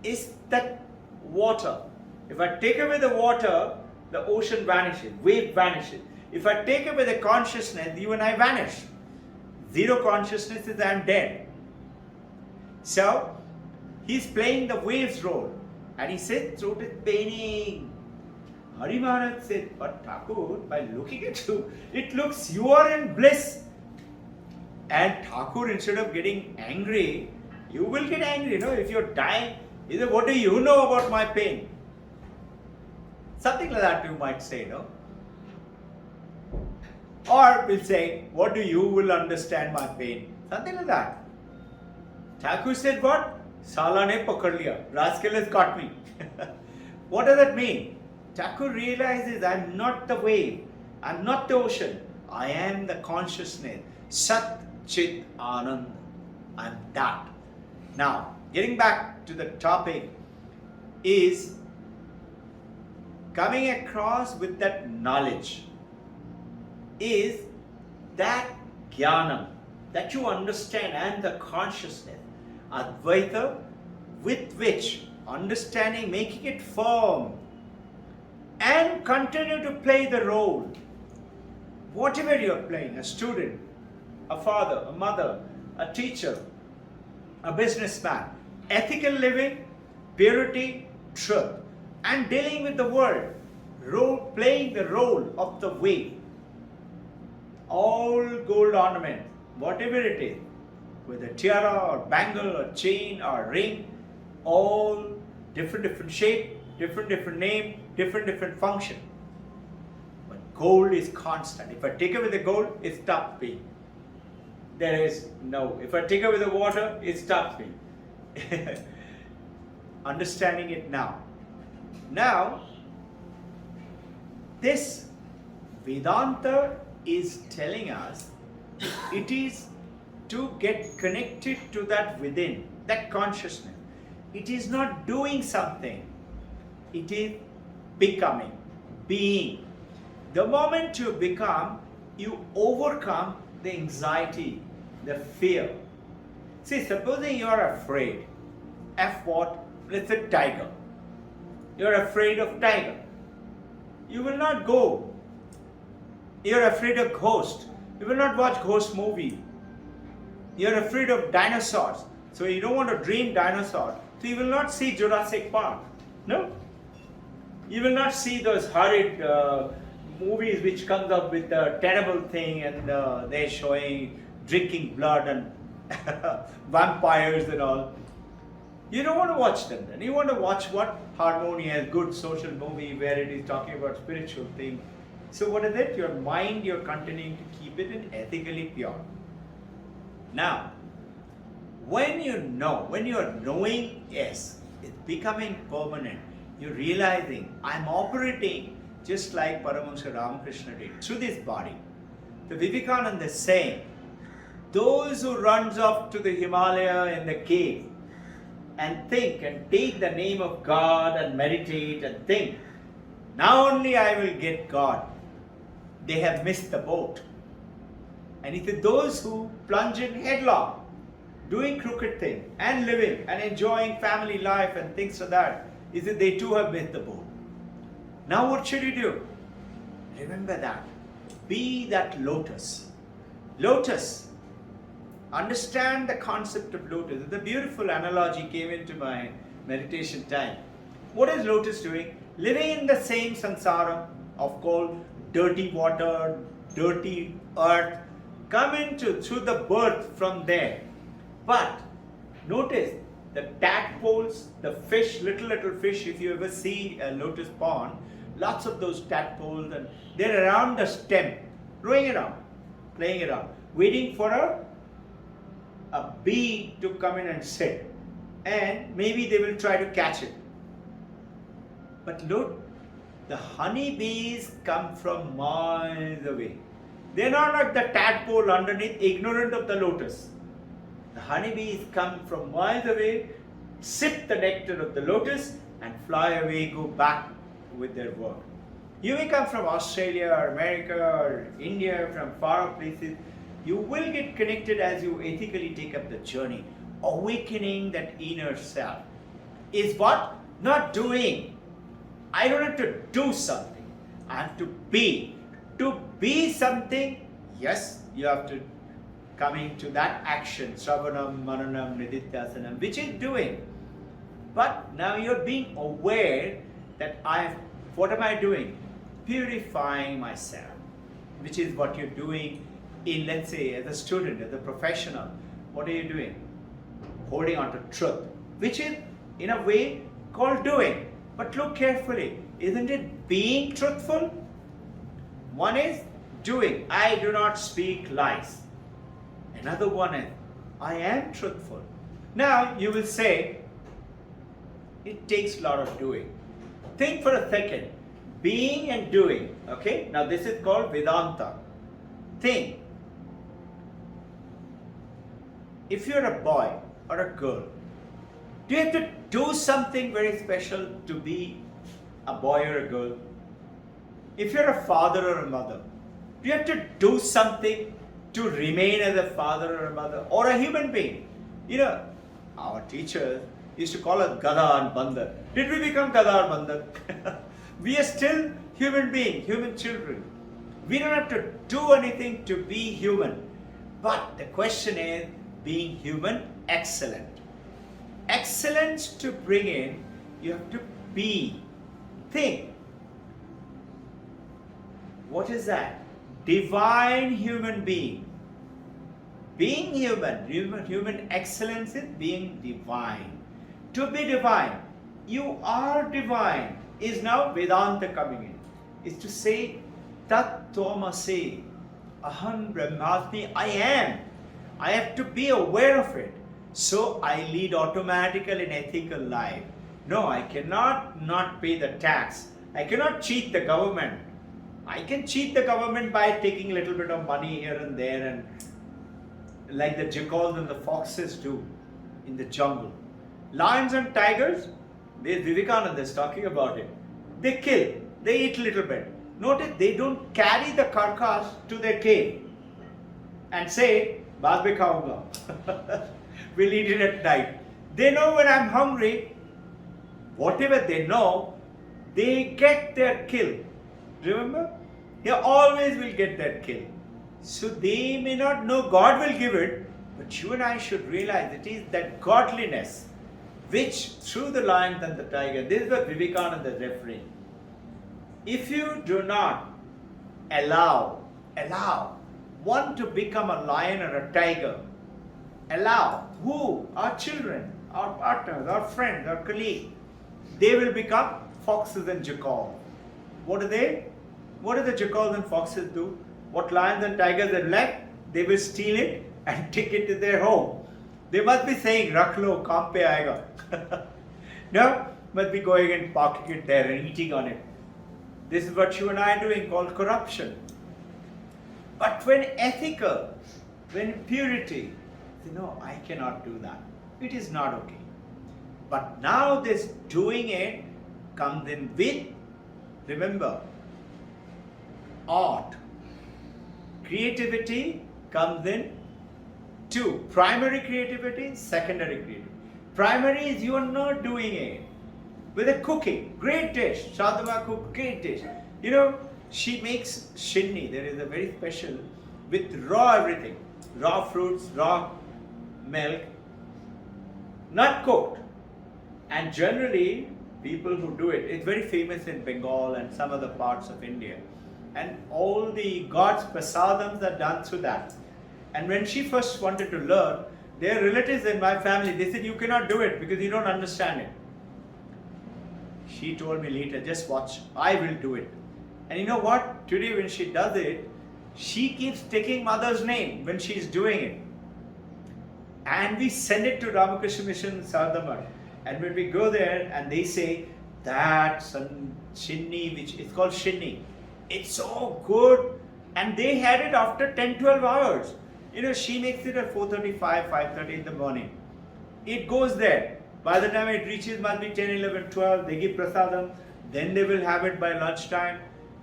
is that water. If I take away the water, the ocean vanishes, wave vanishes. If I take away the consciousness, you and I vanish. Zero consciousness is I am dead. So he's playing the waves role. And he said, throat is paining. Hari Maharaj said, but Thakur, by looking at you, it looks you are in bliss. And Thakur, instead of getting angry, you will get angry, if you're dying. He said, what do you know about my pain? Something like that you might say, no? Or we'll say, what do you will understand my pain? Something like that. Thakur said what? Sala ne pakad liya. Rascal has caught me. What does that mean? Thakur realizes I'm not the wave. I'm not the ocean. I am the consciousness. Sat Chit Anand. I'm that. Now, getting back to the topic is coming across with that knowledge is that jnana, that you understand and the consciousness, Advaita, with which understanding, making it firm and continue to play the role. Whatever you are playing, a student, a father, a mother, a teacher, a businessman, ethical living, purity, truth, and dealing with the world, playing the role of the way. All gold ornament, whatever it is, whether tiara or bangle or chain or ring, all different shape, different name, different function. But gold is constant. If I take away the gold, it stops being. There is no. If I take away the water, it stops being. Understanding it now. Now, this Vedanta is telling us it is to get connected to that within, that consciousness. It is not doing something. It is becoming, being. The moment you become, you overcome the anxiety, the fear. See, supposing you are afraid of what? Let's say tiger. You're afraid of tiger. You will not go. You're afraid of ghost. You will not watch ghost movie. You're afraid of dinosaurs. So you don't want to dream dinosaur. So you will not see Jurassic Park. No. You will not see those horrid movies which comes up with the terrible thing and they're showing drinking blood and vampires and all. You don't want to watch them then. You want to watch what? Harmonious, good social movie where it is talking about spiritual thing. So what is it? Your mind, you're continuing to keep it in ethically pure. Now, when you know, when you're knowing, yes, it's becoming permanent. You're realizing, I'm operating just like Paramahansa Ramakrishna did, through this body. The Vivekananda is saying, those who runs off to the Himalaya in the cave, and think and take the name of God and meditate and think, now only I will get God, they have missed the boat. And it is those who plunge in headlong, doing crooked things and living and enjoying family life and things like that, is that they too have missed the boat. Now what should you do? Remember that. Be that lotus. Lotus. Understand the concept of lotus. The beautiful analogy came into my meditation time. What is lotus doing? Living in the same samsara of cold, dirty water, dirty earth, come into through the birth from there. But notice the tadpoles, the fish, little fish, if you ever see a lotus pond, lots of those tadpoles, and they're around the stem, rowing around, playing around, waiting for a bee to come in and sit. And maybe they will try to catch it. But look, the honeybees come from miles away. They're not like the tadpole underneath, ignorant of the lotus. The honeybees come from miles away, sip the nectar of the lotus, and fly away, go back with their work. You may come from Australia or America or India, from far off places. You will get connected as you ethically take up the journey. Awakening that inner self is what? Not doing. I don't have to do something. I have to be. To be something, yes, you have to come into that action, Sravanam, Mananam, Nidityasanam, which is doing. But now you're being aware that what am I doing? Purifying myself, which is what you're doing in, let's say, as a student, as a professional. What are you doing? Holding on to truth, which is in a way called doing. But look carefully, isn't it being truthful? One is doing, I do not speak lies. Another one is, I am truthful. Now you will say, it takes a lot of doing. Think for a second, being and doing, okay? Now this is called Vedanta. Think, if you're a boy or a girl, do you have to do something very special to be a boy or a girl? If you're a father or a mother, do you have to do something to remain as a father or a mother or a human being? You know, our teachers used to call us Gada and Bandar. Did we become Gada or Bandar? We are still human beings, human children. We don't have to do anything to be human. But the question is, being human, excellent. Excellence to bring in, you have to be. Think. What is that? Divine human being. Being human excellence is being divine. To be divine, you are divine, is now Vedanta coming in. Is to say, Tat Tvamasi, Aham Brahmasmi, I am. I have to be aware of it. So I lead automatically an ethical life. No, I cannot not pay the tax. I cannot cheat the government. I can cheat the government by taking a little bit of money here and there, and like the jackals and the foxes do in the jungle. Lions and tigers, Vivekananda is talking about it. They kill, they eat a little bit. Notice they don't carry the carcass to their cave and say, "Baad mein khaunga." We'll eat it at night. They know when I'm hungry, whatever they know, they get their kill. Remember? They always will get their kill. So they may not know God will give it, but you and I should realize it is that godliness which through the lion and the tiger, this is what Vivekananda is referring. If you do not allow one to become a lion or a tiger, allow who? Our children, our partners, our friends, our colleagues, they will become foxes and jackals. What are they? What do the jackals and foxes do? What lions and tigers have left, they will steal it and take it to their home. They must be saying, "Rakh lo, kaam pe aayega." No, must be going and parking it there and eating on it. This is what you and I are doing, called corruption. But when ethical, when purity, no, I cannot do that. It is not okay. But now this doing it comes in with, remember, art. Creativity comes in two. Primary creativity, secondary creativity. Primary is you are not doing it. With a cooking, great dish. Shadama cooked, great dish. You know, she makes shinni. There is a very special with raw everything. Raw fruits, raw milk, not cooked. And generally, people who do it, it's very famous in Bengal and some other parts of India. And all the God's prasadams are done through that. And when she first wanted to learn, their relatives in my family, they said, you cannot do it because you don't understand it. She told me later, just watch, I will do it. And you know what? Today when she does it, she keeps taking mother's name when she is doing it. And we send it to Ramakrishna Mission Sardamar. And when we go there and they say, that shinni, which is called shinni, it's so good. And they had it after 10-12 hours. You know, she makes it at 4:35, 5:30 in the morning. It goes there. By the time it reaches, must be 10, 11, 12. They give prasadam. Then they will have it by lunchtime.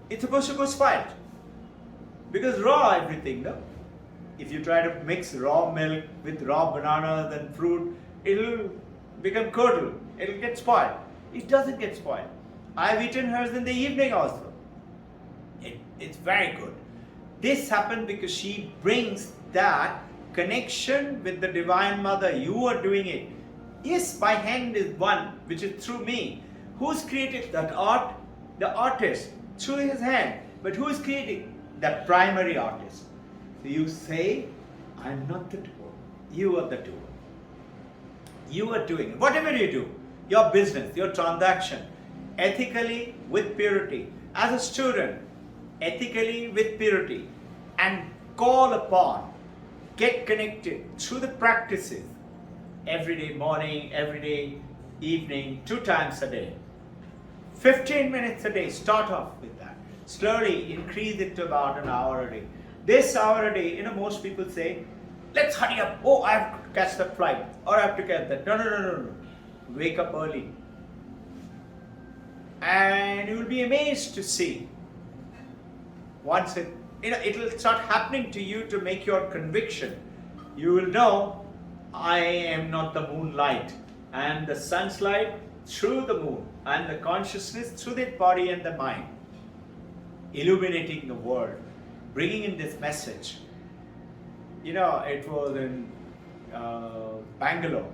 It's supposed to go spoiled. Because raw everything, no? If you try to mix raw milk with raw bananas and fruit, it'll become curdle. It'll get spoiled. It doesn't get spoiled. I've eaten hers in the evening also. It's very good. This happened because she brings that connection with the Divine Mother. You are doing it. Yes, my hand is one, which is through me. Who's created that art? The artist, through his hand. But who is creating? The primary artist. So you say, I'm not the doer. You are the doer. You are doing it. Whatever you do, your business, your transaction, ethically with purity. As a student, ethically with purity. And call upon, get connected through the practices. Every day morning, every day evening, 2 times a day. 15 minutes a day, start off with that. Slowly increase it to about an hour a day. This hour a day, you know, most people say, let's hurry up. Oh, I have to catch that flight or I have to catch that. No. Wake up early. And you will be amazed to see. Once it'll start happening to you to make your conviction. You will know, I am not the moonlight. I am the sun's light through the moon. I am the consciousness through the body and the mind. Illuminating the world. Bringing in this message. You know, it was in Bangalore.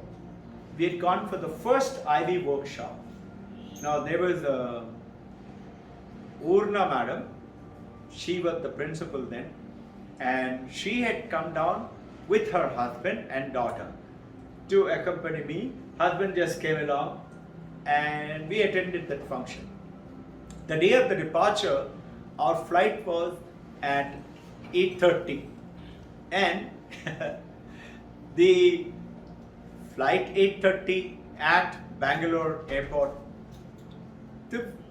We had gone for the first IB workshop. Now there was a Urna madam. She was the principal then. And she had come down with her husband and daughter to accompany me. Husband just came along and we attended that function. The day of the departure, our flight was at 8:30 and the flight 8:30 at Bangalore airport.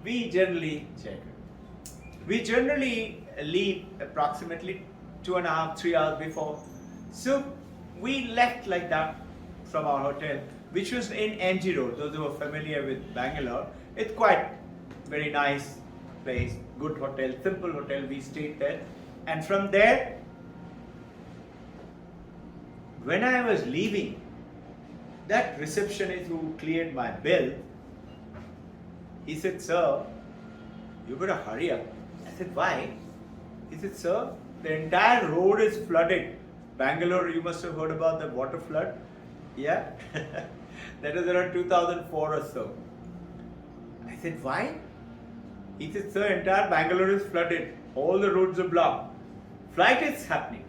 We generally check. We generally leave approximately 2.5, 3 hours before. So we left like that from our hotel, which was in MG Road. Those who are familiar with Bangalore, it's quite very nice place, good hotel, simple hotel. We stayed there, and from there, when I was leaving, that receptionist who cleared my bill, he said, "Sir, you better hurry up." I said, "Why?" He said, "Sir, the entire road is flooded. Bangalore, you must have heard about the water flood." Yeah, that was around 2004 or so. I said, "Why?" He said, "Sir, entire Bangalore is flooded. All the roads are blocked. Flight is happening."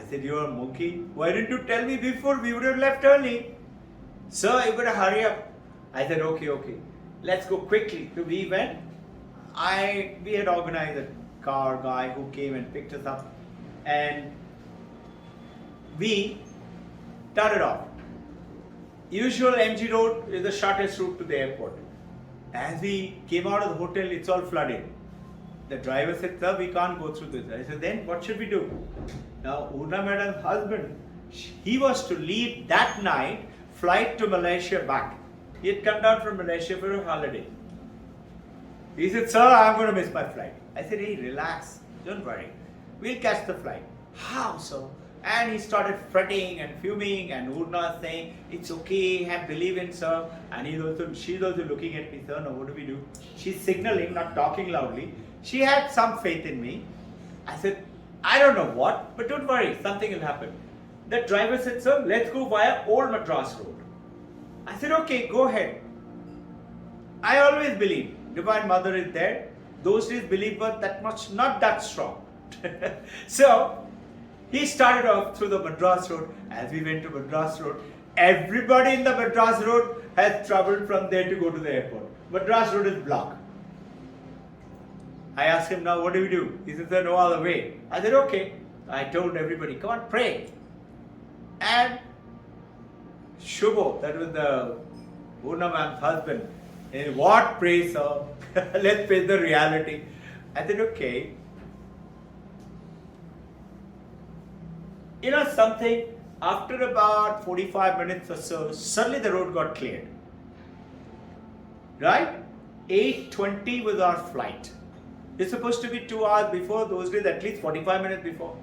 I said, "You're a monkey. Why didn't you tell me before? We would have left early." "Sir, you better hurry up." I said, okay. Let's go quickly. So we went. We had organized a car guy who came and picked us up. And we started off. Usual MG Road is the shortest route to the airport. As we came out of the hotel, it's all flooded. The driver said, "Sir, we can't go through this." I said, "Then what should we do?" Now, Urna madam's husband, He was to leave that night, flight to Malaysia back. He had come down from Malaysia for a holiday. He said, sir, I'm going to miss my flight. I said, hey, relax, don't worry. We'll catch the flight. How so? And he started fretting and fuming, and Urna saying, it's okay, have believe in sir. And she's also looking at me, sir, now what do we do? She's signaling, not talking loudly. She had some faith in me. I said, I don't know what, but don't worry, something will happen. The driver said, sir, let's go via Old Madras Road. I said, okay, go ahead. I always believe Divine Mother is there. Those days belief was that much, not that strong. So, he started off through the Madras Road. As we went to Madras Road, everybody in the Madras Road has travelled from there to go to the airport. Madras Road is blocked. I asked him, now what do we do? He said, no other way. I said, okay. I told everybody, come on, pray. And Shubho, that was the Urna ma'am's husband, he said, what pray, sir? Let's face the reality. I said, okay. You know something, after about 45 minutes or so, suddenly the road got cleared. Right? 8:20 was our flight. It's supposed to be 2 hours before, those days at least 45 minutes before.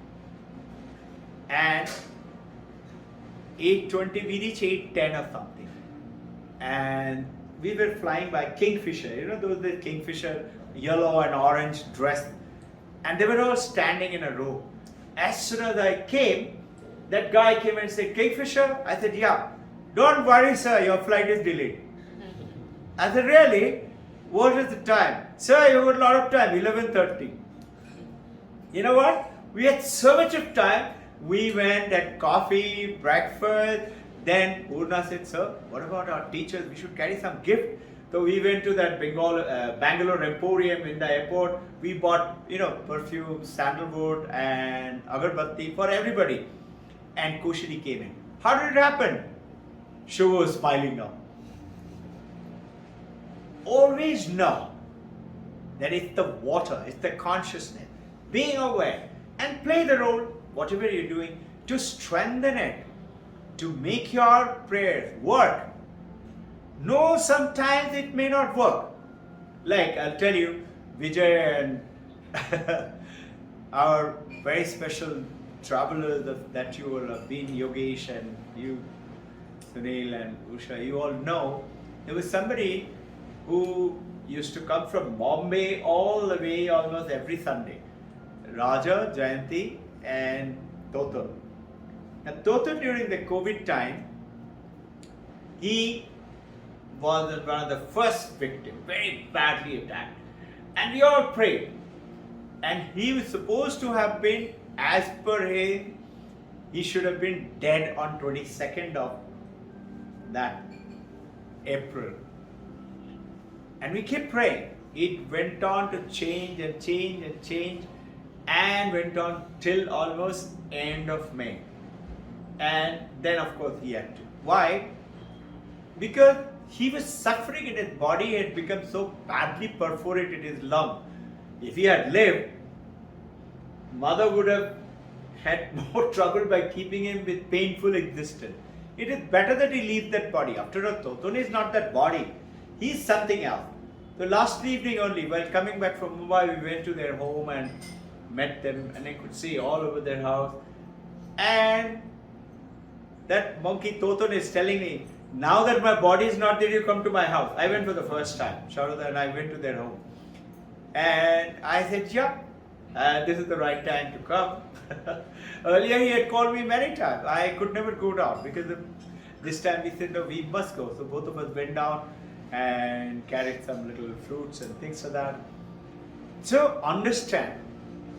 And 8:20, we reached 8:10 or something. And we were flying by Kingfisher. You know those days Kingfisher, yellow and orange dress. And they were all standing in a row. As soon as I came, that guy came and said, Kingfisher? I said, yeah. Don't worry, sir, your flight is delayed. I said, really? What is the time? Sir, you got a lot of time, 11:30. You know what? We had so much of time. We went at coffee, breakfast. Then Urna said, sir, what about our teachers? We should carry some gift. So we went to that Bangalore Emporium in the airport. We bought, perfume, sandalwood and agarbatti for everybody. And Kushini came in. How did it happen? Shiva was smiling now. Always know that it's the water, it's the consciousness, being aware, and play the role, whatever you're doing, to strengthen it, to make your prayers work. No, sometimes it may not work. Like I'll tell you, Vijay and our very special travelers that you will have been, Yogesh and you, Sunil and Usha, you all know, there was somebody who used to come from Bombay all the way almost every Sunday. Raja, Jayanti and Total. Now Total during the COVID time, he was one of the first victims, very badly attacked. And we all prayed. And he was supposed to have been, as per him, he should have been dead on 22nd of that April. And we kept praying. It went on to change and change and change and went on till almost end of May. And then of course he had to. Why? Because he was suffering in his body, had become so badly perforated his lung. If he had lived, mother would have had more trouble by keeping him with painful existence. It is better that he leaves that body. After all, Toton is not that body. He is something else. So last evening only, while coming back from Mumbai, we went to their home and met them, and I could see all over their house. And that monkey Toton is telling me, now that my body is not there, you come to my house. I went for the first time. Sharada and I went to their home. And I said, yeah, this is the right time to come. Earlier he had called me many times. I could never go down because this time we said, no, we must go. So both of us went down and carried some little fruits and things like that. So understand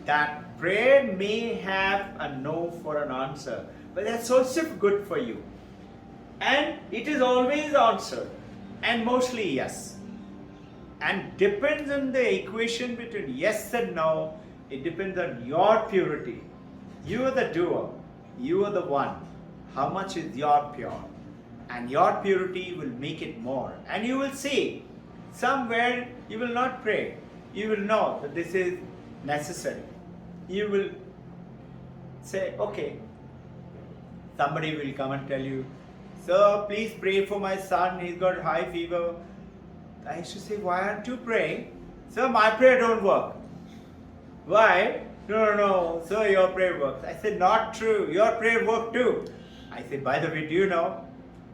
that prayer may have a no for an answer, but that's also good for you. And it is always answered, and mostly yes. And depends on the equation between yes and no. It depends on your purity. You are the doer. You are the one. How much is your pure? And your purity will make it more. And you will see, somewhere you will not pray. You will know that this is necessary. You will say, okay, somebody will come and tell you, "Sir, please pray for my son, he's got high fever." I used to say, "Why aren't you praying?" "Sir, my prayer don't work." "Why?" No, sir, your prayer works." I said, "Not true, your prayer worked too." I said, "By the way, do you know,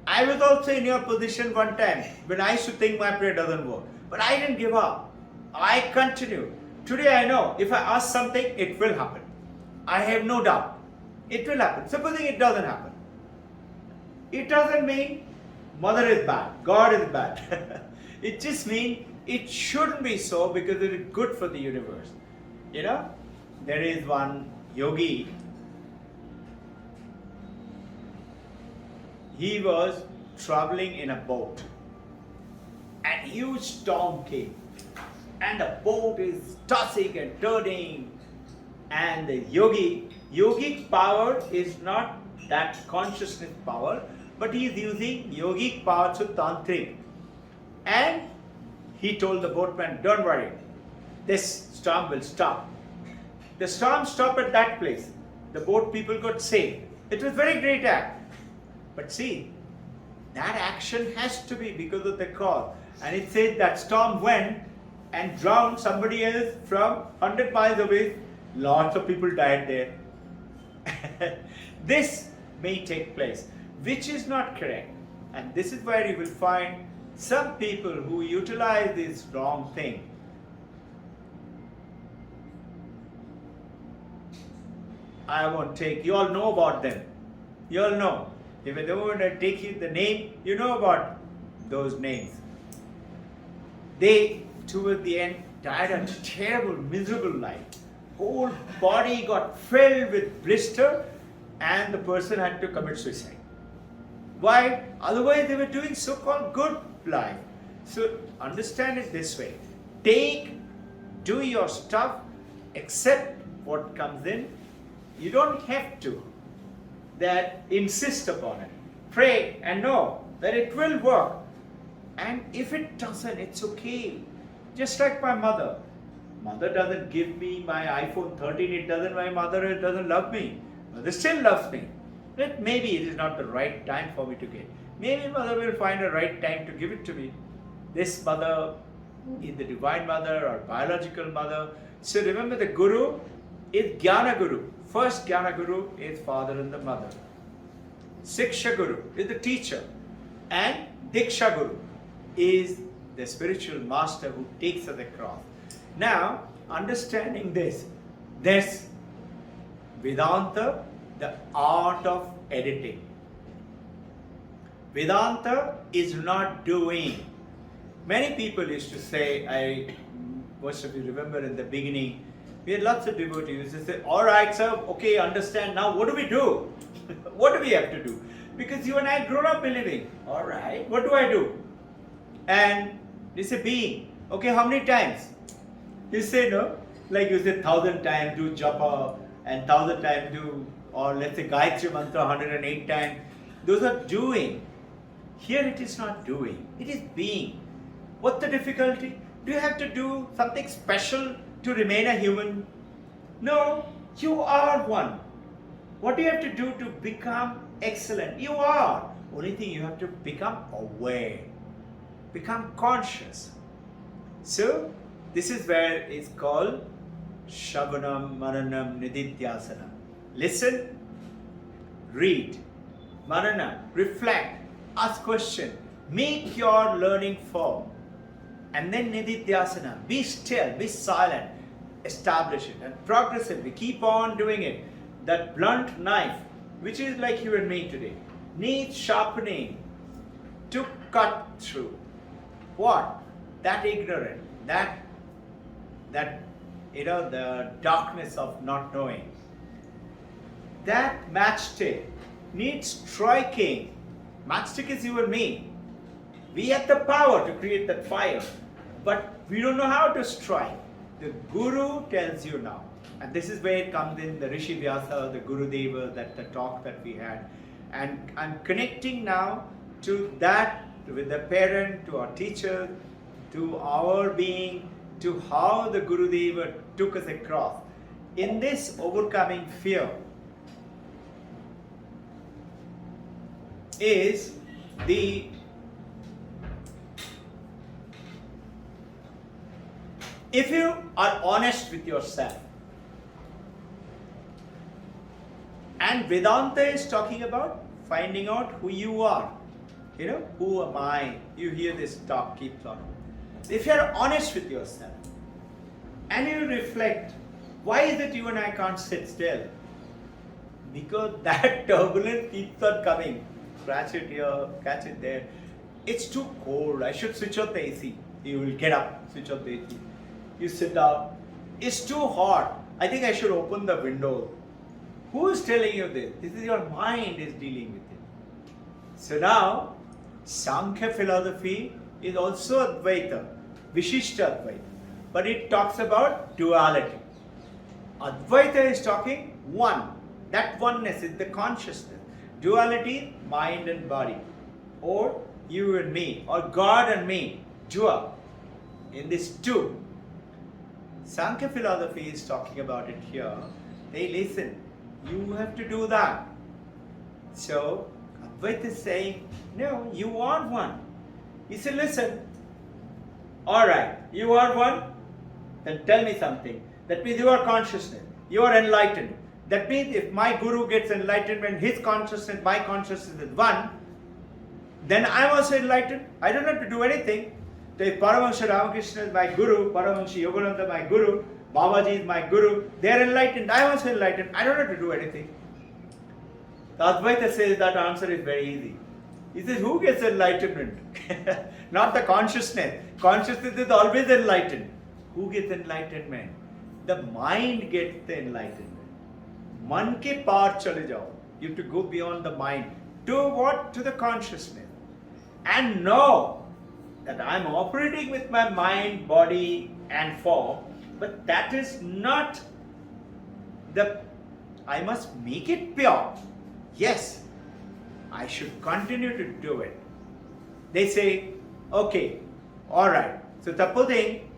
I was also in your position one time when I used to think my prayer doesn't work. But I didn't give up. I continued. Today I know if I ask something, it will happen. I have no doubt. It will happen. Supposing it doesn't happen. It doesn't mean mother is bad, God is bad. It just means it shouldn't be so because it is good for the universe. You know, there is one yogi. He was traveling in a boat and huge storm came and the boat is tossing and turning, and the yogic power is not that consciousness power, but he is using yogic power to tantric. And he told the boatman, "Don't worry, this storm will stop." The storm stopped at that place. The boat people got saved. It was a very great act. But see, that action has to be because of the cause. And it says that storm went and drowned somebody else from 100 miles away. Lots of people died there. This may take place, which is not correct. And this is where you will find some people who utilize this wrong thing. I won't take, you all know about them. You all know. If I don't want to take you the name, you know about those names. They, toward the end, died a terrible, miserable life. Whole body got filled with blister and the person had to commit suicide. Why? Otherwise they were doing so-called good life. So understand it this way. Do your stuff, accept what comes in. You don't have to insist upon it. Pray and know that it will work. And if it doesn't, it's okay. Just like my mother. Mother doesn't give me my iPhone 13, my mother doesn't love me. Mother still loves me. But maybe it is not the right time for me to get. Maybe mother will find a right time to give it to me. This mother is the divine mother or biological mother. So remember, the guru is Jnana Guru. First Jnana Guru is father and the mother. Siksha Guru is the teacher. And Diksha Guru is the spiritual master who takes us across. Now, understanding this, there's Vedanta, the art of editing. Vedanta is not doing. Many people used to say, most of you remember in the beginning, we had lots of devotees who say, "All right, sir, okay, understand. Now what do we do? What do we have to do? Because you and I grown up believing. All right, what do I do?" And they say, "Being. Okay, how many times?" You say, no, like you say 1,000 times do japa and 1,000 times do, or let's say Gayatri Mantra 108 times. Those are doing. Here it is not doing, it is being. What's the difficulty? Do you have to do something special to remain a human? No, you are one. What do you have to do to become excellent? You are. Only thing you have to become aware, become conscious. So, this is where it's called Shravanam, Maranam, Nididhyasana. Listen, read, Marana, reflect, ask question, make your learning form. And then Nididhyasana, be still, be silent, establish it. And progressively, keep on doing it. That blunt knife, which is like you and me today, needs sharpening to cut through. What? That ignorant, that the darkness of not knowing. That matchstick needs striking. Matchstick is you and me. We have the power to create that fire, but we don't know how to strike. The Guru tells you now. And this is where it comes in, the Rishi Vyasa, the Guru Deva, the talk that we had. And I'm connecting now to that, with the parent, to our teacher, to our being, to how the Guru Deva took us across. In this overcoming fear, is the if you are honest with yourself, and Vedanta is talking about finding out who you are. You know, who am I? You hear this talk, keeps on. If you are honest with yourself and you reflect, why is it you and I can't sit still? Because that turbulence keeps on coming. Scratch it here, catch it there. It's too cold. I should switch off the AC. You will get up, switch off the AC. You sit down. It's too hot. I think I should open the window. Who is telling you this? This is your mind is dealing with it. So now, Sankhya philosophy is also Advaita, Vishishta Advaita. But it talks about duality. Advaita is talking one. That oneness is the consciousness. Duality, mind and body. Or you and me. Or God and me. Dua. In this two. Sankhya philosophy is talking about it here. They listen. You have to do that. So, Advaita is saying, no, you are one. He said, listen. Alright, you are one. Then tell me something. That means you are consciousness. You are enlightened. That means if my guru gets enlightened when his consciousness, my consciousness is one, then I am also enlightened. I don't have to do anything. So if Paramahansa Ramakrishna is my guru, Paramahansa Yogananda my guru, Babaji is my guru, they are enlightened. I am also enlightened. I don't have to do anything. The Advaita says that answer is very easy. He says, who gets enlightenment? Not the consciousness. Consciousness is always enlightened. Who gets enlightenment? The mind gets the enlightenment. Man ke paar chale jao. You have to go beyond the mind. To what? To the consciousness. And know that I am operating with my mind, body and form, but that is not the, I must make it pure. Yes, I should continue to do it. They say, okay, alright. So supposing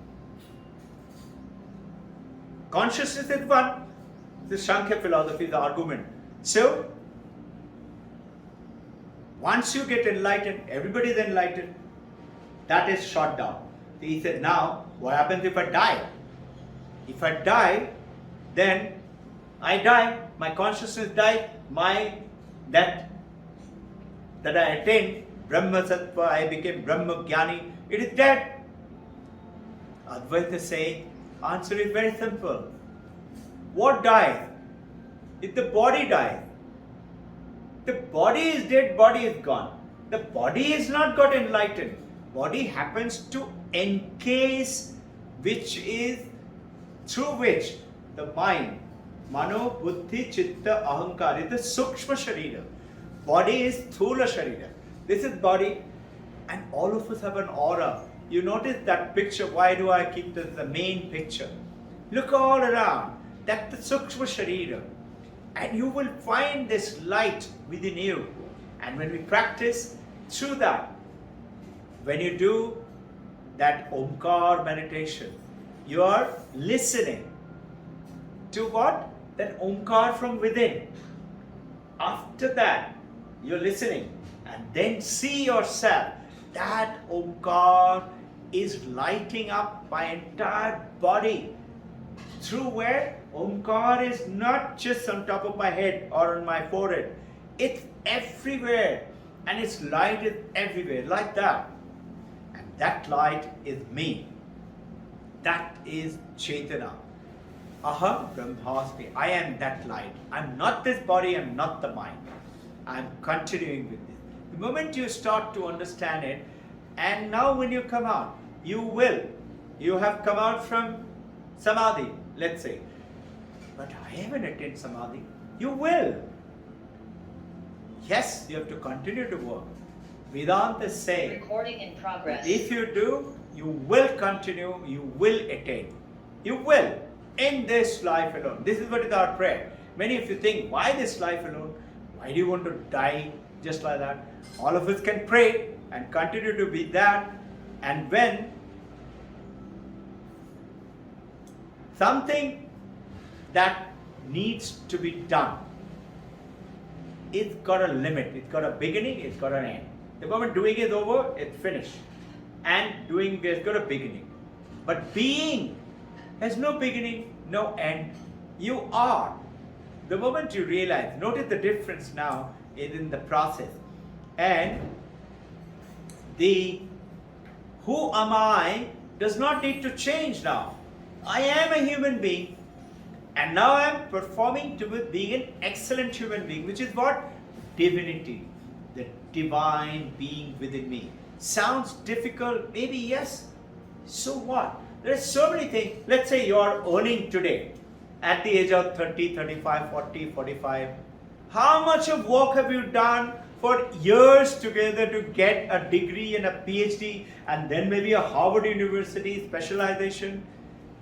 consciousness is one, the Sankhya philosophy is the argument. So, once you get enlightened, everybody is enlightened. That is shot down. He said, now, what happens if I die? If I die, then I die. My consciousness died. That I attained Brahma Sattva, I became Brahma Jnani. It is dead. Advaita saying, answer is very simple. What dies? If the body dies, the body is dead, body is gone. The body is not got enlightened. Body happens to encase, which is through which the mind, Mano, Buddhi, Chitta, Ahankar is the Sukshma Sharira. Body is Thula Sharira. This is body, and all of us have an aura. You notice that picture. Why do I keep this the main picture? Look all around. That's the Sukshma Sharira. And you will find this light within you. And when we practice through that, when you do that Omkar meditation, you are listening to what? That Omkar from within. After that, you're listening and then see yourself. That Omkar is lighting up my entire body. Through where? Omkar is not just on top of my head or on my forehead. It's everywhere. And its light is everywhere, like that. And that light is me. That is Chaitanya. Aham Brahmasmi. I am that light. I'm not this body, I'm not the mind. I'm continuing with this. The moment you start to understand it, and now when you come out, you have come out from Samadhi, let's say. But I haven't attained Samadhi. You will. Yes, you have to continue to work. Vedanta is saying, recording in progress. If you do, you will continue, you will attain. You will. In this life alone. This is what is our prayer. Many of you think, why this life alone? Why do you want to die just like that? All of us can pray and continue to be that. And when something that needs to be done, it's got a limit. It's got a beginning, it's got an end. The moment doing is over, it's finished. And doing has got a beginning. But being has no beginning, no end. You are. The moment you realize, notice the difference now in the process. And the who am I does not need to change now. I am a human being, and now I am performing towards being an excellent human being, which is what? Divinity, the divine being within me. Sounds difficult, maybe yes. So what? There are so many things. Let's say you are earning today at the age of 30, 35, 40, 45. How much of work have you done for years together to get a degree and a PhD and then maybe a Harvard University specialization?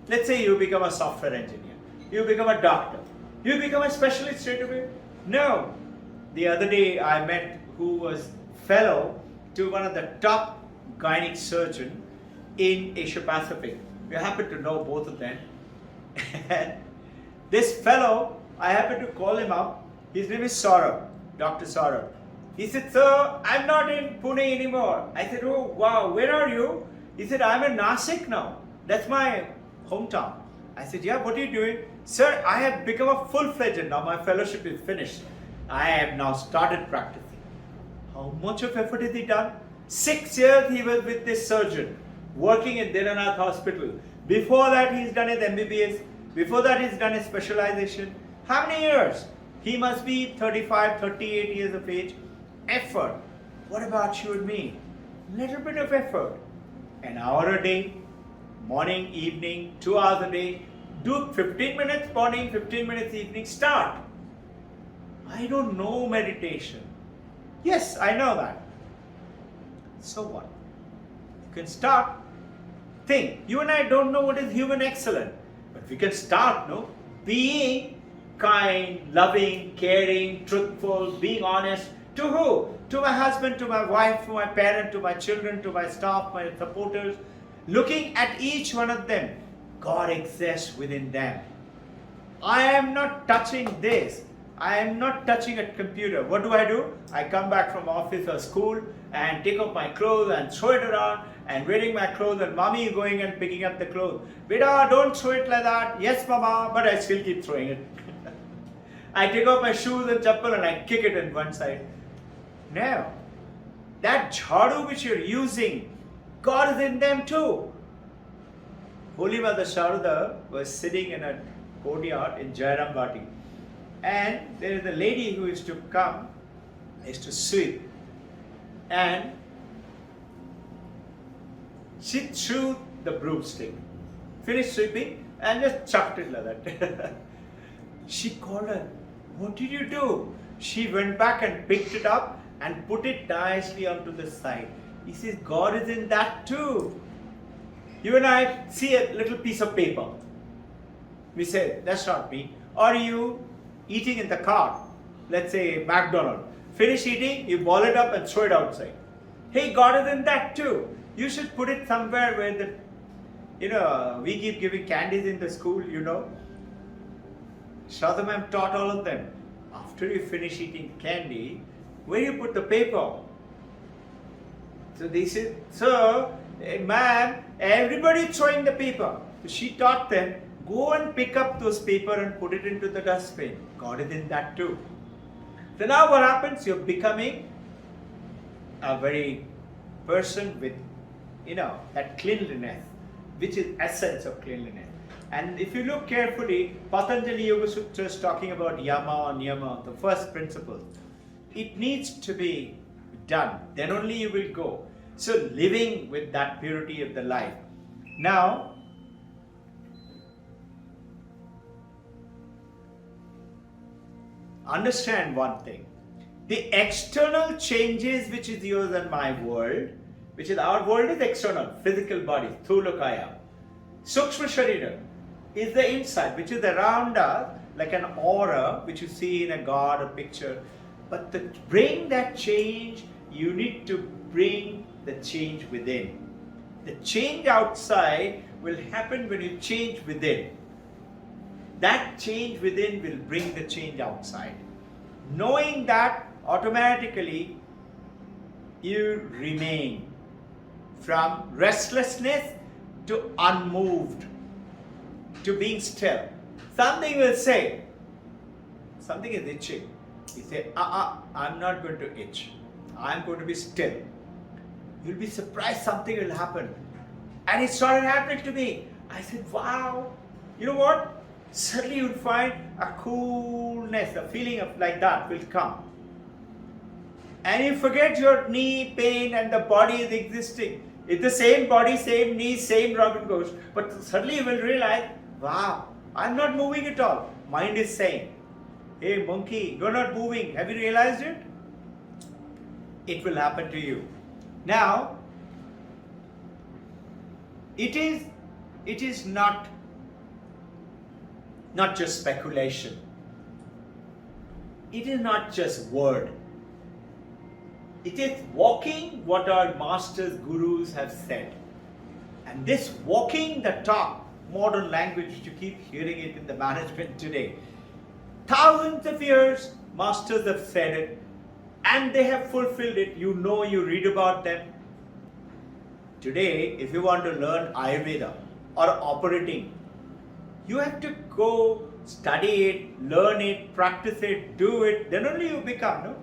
Let's say you become a software engineer, you become a doctor, you become a specialist straight away? No. The other day I met who was fellow to one of the top gynec surgeon in Asia Pacific. We happen to know both of them. And this fellow, I happened to call him up. His name is Saurabh, Dr. Saurabh. He said, "Sir, I'm not in Pune anymore." I said, "Oh, wow, where are you?" He said, "I'm in Nasik now. That's my hometown." I said, "Yeah, what are you doing?" "Sir, I have become a full-fledged now. My fellowship is finished. I have now started practicing." How much of effort has he done? 6 years he was with this surgeon, working in Dinanath Hospital. Before that, he's done his MBBS. Before that, he's done his specialization. How many years? He must be 35, 38 years of age. Effort. What about you and me? Little bit of effort. An hour a day, morning, evening, 2 hours a day. Do 15 minutes morning, 15 minutes evening. Start. I don't know meditation. Yes, I know that. So what? You can start. Think. You and I don't know what is human excellence. But we can start, no? Being kind, loving, caring, truthful, being honest. To who? To my husband, to my wife, to my parent, to my children, to my staff, my supporters. Looking at each one of them. God exists within them. I am not touching this. I am not touching a computer. What do? I come back from office or school and take off my clothes and throw it around and wearing my clothes, and mommy going and picking up the clothes. Beta, don't throw it like that. Yes, mama, but I still keep throwing it. I take off my shoes and chappal and I kick it in one side. No. That jhadu which you're using, God is in them too. Holy Mother Sharada was sitting in a courtyard in Jairambati. And there is a lady who is to come, is to sweep. And she threw the broomstick, finished sweeping, and just chucked it like that. She called her, "What did you do?" She went back and picked it up and put it nicely onto the side. He says, God is in that too. You and I see a little piece of paper. We say, that's not me. Or you eating in the car, let's say McDonald's. Finish eating, you ball it up and throw it outside. Hey, God is in that too. You should put it somewhere where we keep giving candies in the school, Shraddha ma'am taught all of them. After you finish eating candy, where you put the paper? So they said, "Sir, ma'am, everybody throwing the paper." So she taught them, go and pick up those paper and put it into the dustbin. God is in that too. So now what happens? You're becoming a very person with, that cleanliness, which is essence of cleanliness. And if you look carefully, Patanjali Yoga Sutra is talking about yama or niyama, the first principle. It needs to be done. Then only you will go. So living with that purity of the life. Now, understand one thing. The external changes which is yours and my world, which is our world is external, physical body, Thulakaya. Sukshma Sharira is the inside, which is around us, like an aura, which you see in a god or picture. But to bring that change, you need to bring the change within. The change outside will happen when you change within. That change within will bring the change outside. Knowing that, automatically you remain from restlessness to unmoved, to being still. Something will say, something is itching. You say, I'm not going to itch. I'm going to be still. You'll be surprised something will happen. And it started happening to me. I said, wow. You know what? Suddenly you'll find a coolness, a feeling of like that will come. And you forget your knee pain and the body is existing. It's the same body, same knee, same Robbin Ghosh. But suddenly you will realize, wow, I'm not moving at all. Mind is saying, hey monkey, you're not moving. Have you realized it? It will happen to you. Now, it is not just speculation. It is not just word. It is walking what our masters, gurus have said. And this walking the talk, modern language, you keep hearing it in the management today. Thousands of years, masters have said it, and they have fulfilled it. You know, you read about them. Today, if you want to learn Ayurveda or operating, you have to go study it, learn it, practice it, do it, then only you become, no?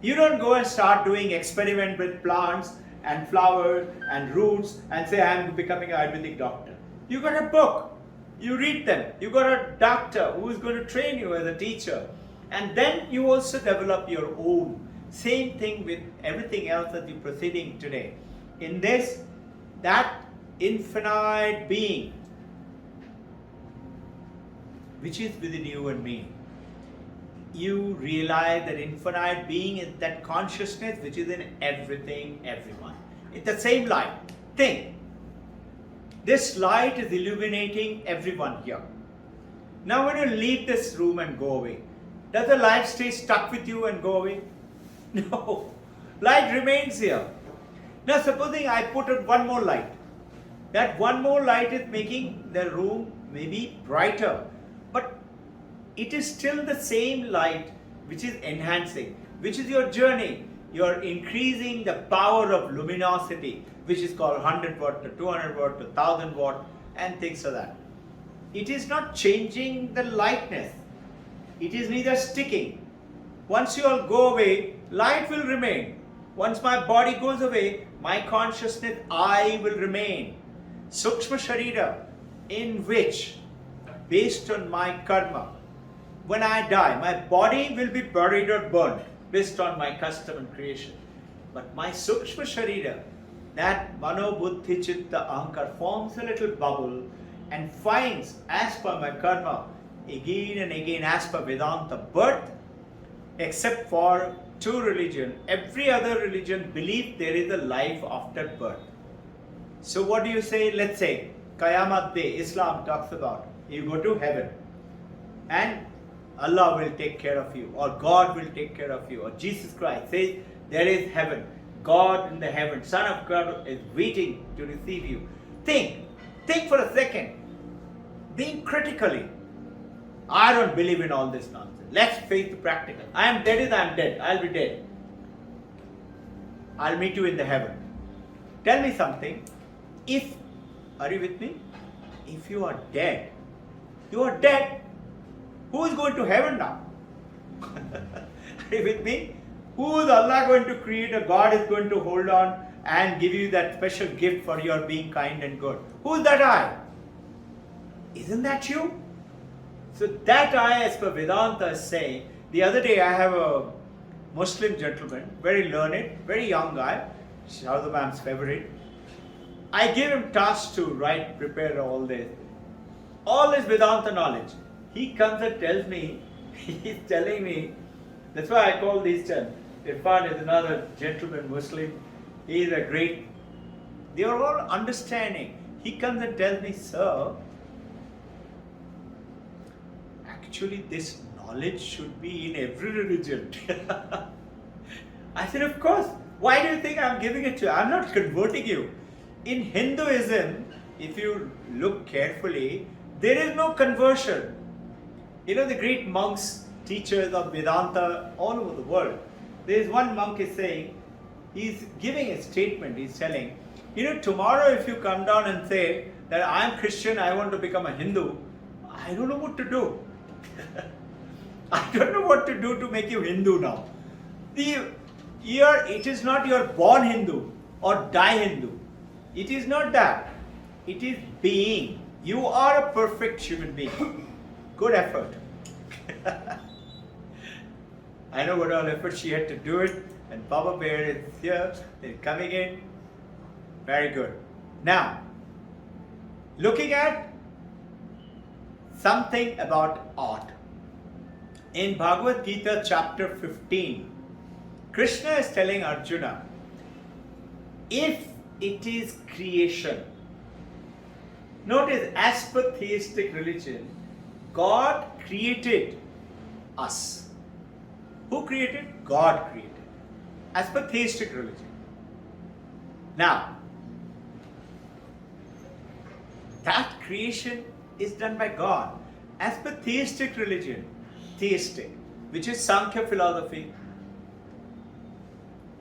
You don't go and start doing experiment with plants and flowers and roots and say, I'm becoming an Ayurvedic doctor. You got a book, you read them, you got a doctor who is going to train you as a teacher, and then you also develop your own. Same thing with everything else that you're proceeding today. In this, that infinite being, which is within you and me, you realize that infinite being is that consciousness which is in everything, everyone. It's the same light. Think. This light is illuminating everyone here. Now when you leave this room and go away, does the light stay stuck with you and go away? No. Light remains here. Now supposing I put out one more light. That one more light is making the room maybe brighter. But it is still the same light which is enhancing, which is your journey. You are increasing the power of luminosity, which is called 100 watt to 200 watt to 1000 watt and things like that. It is not changing the lightness. It is neither sticking. Once you all go away, light will remain. Once my body goes away, my consciousness, I will remain. Sukshma Sharira, in which, based on my karma, when I die, my body will be buried or burnt based on my custom and creation. But my Sukshma Sharira, that Mano Buddhi Chitta Ahankar, forms a little bubble and finds, as per my karma, again and again, as per Vedanta, birth, except for two religions. Every other religion believes there is a life after birth. So what do you say? Let's say, Qayamat Day, Islam talks about, you go to heaven and Allah will take care of you, or God will take care of you, or Jesus Christ says there is heaven, God in the heaven, Son of God is waiting to receive you. Think for a second, think critically. I don't believe in all this nonsense. Let's face the practical. I am dead as I am dead. I'll be dead. I'll meet you in the heaven. Tell me something. Are you with me? If you are dead, you are dead. Who is going to heaven now? Are you with me? Who is Allah going to create? A God is going to hold on and give you that special gift for your being kind and good. Who is that I? Isn't that you? So that I, as per Vedanta, is saying. The other day I have a Muslim gentleman, very learned, very young guy, Shahzam's favorite. I gave him tasks to write, prepare all this Vedanta knowledge. He comes and tells me, he's telling me, that's why I call these terms. Irfan is another gentleman Muslim. He is a great, they are all understanding. He comes and tells me, sir, actually this knowledge should be in every religion. I said, of course. Why do you think I'm giving it to you? I'm not converting you. In Hinduism, if you look carefully, there is no conversion. You know, the great monks teachers of Vedanta all over the world. There is one monk is saying, he's giving a statement, he's telling, tomorrow if you come down and say that I'm Christian, I want to become a Hindu, I don't know what to do. I don't know what to do to make you Hindu now. It is not you're born Hindu or die Hindu. It is not that. It is being. You are a perfect human being. Good effort. I know what all effort she had to do it, and Baba Bear is here, they're coming in. Very good. Now, looking at something about art. In Bhagavad Gita chapter 15, Krishna is telling Arjuna, if it is creation, notice as per theistic religion, God created us. Who created? God created. As per theistic religion. Now, that creation is done by God. As per theistic religion, which is Sankhya philosophy,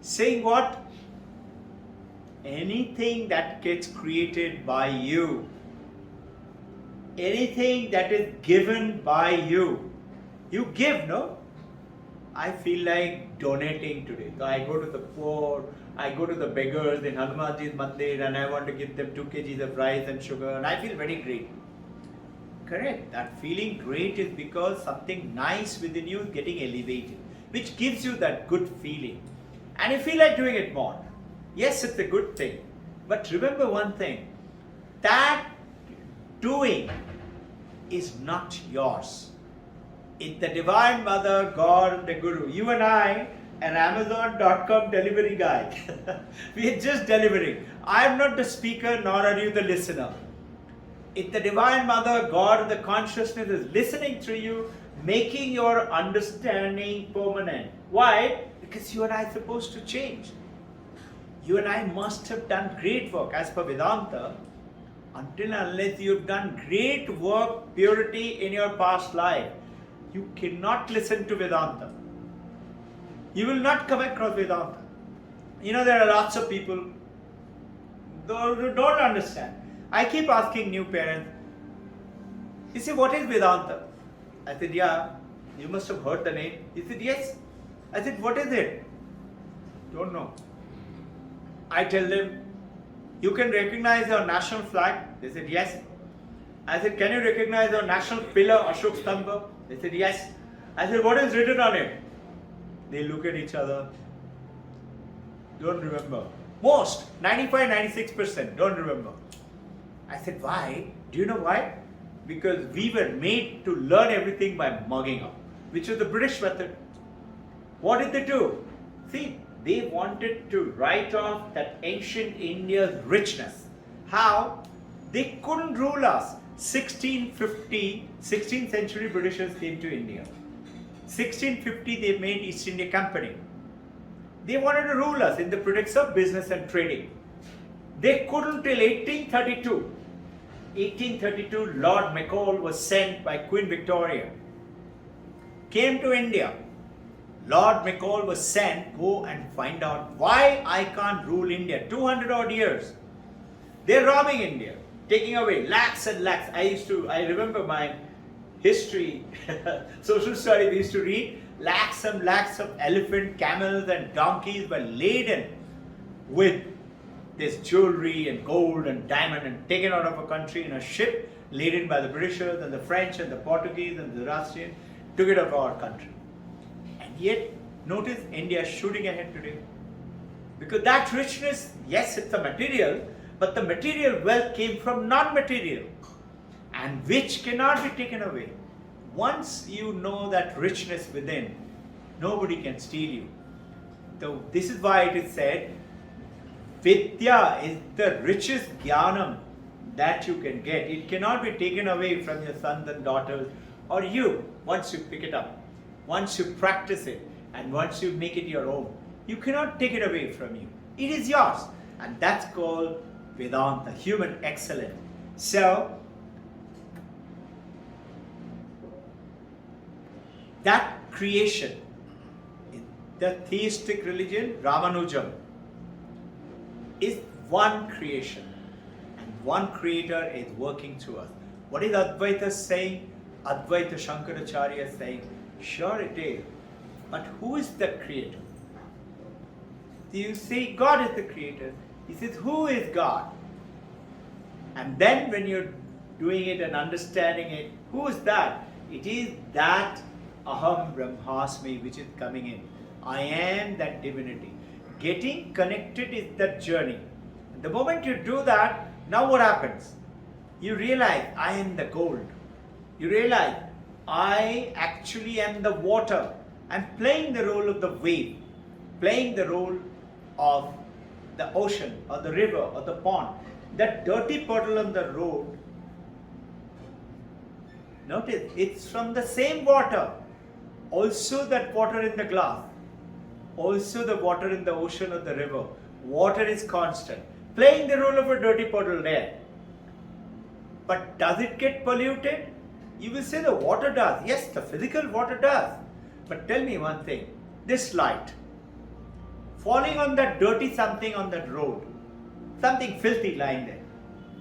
saying what? Anything that gets created by you, anything that is given by you, you give, no? I feel like donating today. So I go to the poor, I go to the beggars in Hanumanji's Mandir and I want to give them 2 kgs of rice and sugar and I feel very great. Correct. That feeling great is because something nice within you is getting elevated, which gives you that good feeling. And you feel like doing it more. Yes, it's a good thing. But remember one thing, that doing is not yours. It's the Divine Mother, God and the Guru. You and I, an Amazon.com delivery guy. We are just delivering. I am not the speaker, nor are you the listener. If the Divine Mother, God, and the consciousness is listening through you, making your understanding permanent. Why? Because you and I are supposed to change. You and I must have done great work as per Vedanta. Until and unless you've done great work, purity in your past life, you cannot listen to Vedanta. You will not come across Vedanta. There are lots of people who don't understand. I keep asking new parents, you say, what is Vedanta? I said, yeah, you must have heard the name. He said, yes. I said, what is it? Don't know. I tell them, you can recognize your national flag? They said, yes. I said, can you recognize your national pillar, Ashok Stamba? They said, yes. I said, what is written on it? They look at each other. Don't remember. Most, 95-96% don't remember. I said, why? Do you know why? Because we were made to learn everything by mugging up, which was the British method. What did they do? See, they wanted to write off that ancient India's richness. How? They couldn't rule us. 1650, 16th century Britishers came to India. 1650 they made East India Company. They wanted to rule us in the pretext of business and trading. They couldn't till 1832. 1832, Lord McCall was sent by Queen Victoria. Came to India. Lord McCall was sent, go and find out why I can't rule India. 200 odd years. They're robbing India, taking away lakhs and lakhs. I remember my history, social study, we used to read lakhs and lakhs of elephant, camels and donkeys were laden with this jewelry and gold and diamond and taken out of a country in a ship laden by the Britishers and the French and the Portuguese and the Russians, took it out of our country. And yet, notice India is shooting ahead today. Because that richness, yes, it's a material, but the material wealth came from non-material and which cannot be taken away. Once you know that richness within, nobody can steal you. So this is why it is said, Vidya is the richest jnanam that you can get. It cannot be taken away from your sons and daughters or you once you pick it up, once you practice it, and once you make it your own. You cannot take it away from you. It is yours. And that's called Vedanta, human excellence. So, that creation, in the theistic religion, Ramanujam, is one creation and one creator is working through us. What is Advaita saying? Advaita Shankaracharya is saying, sure it is, but who is the creator? You say God is the creator. He says, who is God? And then when you're doing it and understanding it, who is that? It is that Aham Brahmasmi which is coming in. I am that divinity. Getting connected is that journey. The moment you do that, now what happens? You realize I am the gold. You realize I actually am the water. I'm playing the role of the wave, playing the role of the ocean or the river or the pond. That dirty puddle on the road, notice it's from the same water. Also that water in the glass, also the water in the ocean or the river. Water is constant, playing the role of a dirty puddle there. But does it get polluted? You will say the water does. Yes, the physical water does. But tell me one thing, this light falling on that dirty something on that road, something filthy lying there,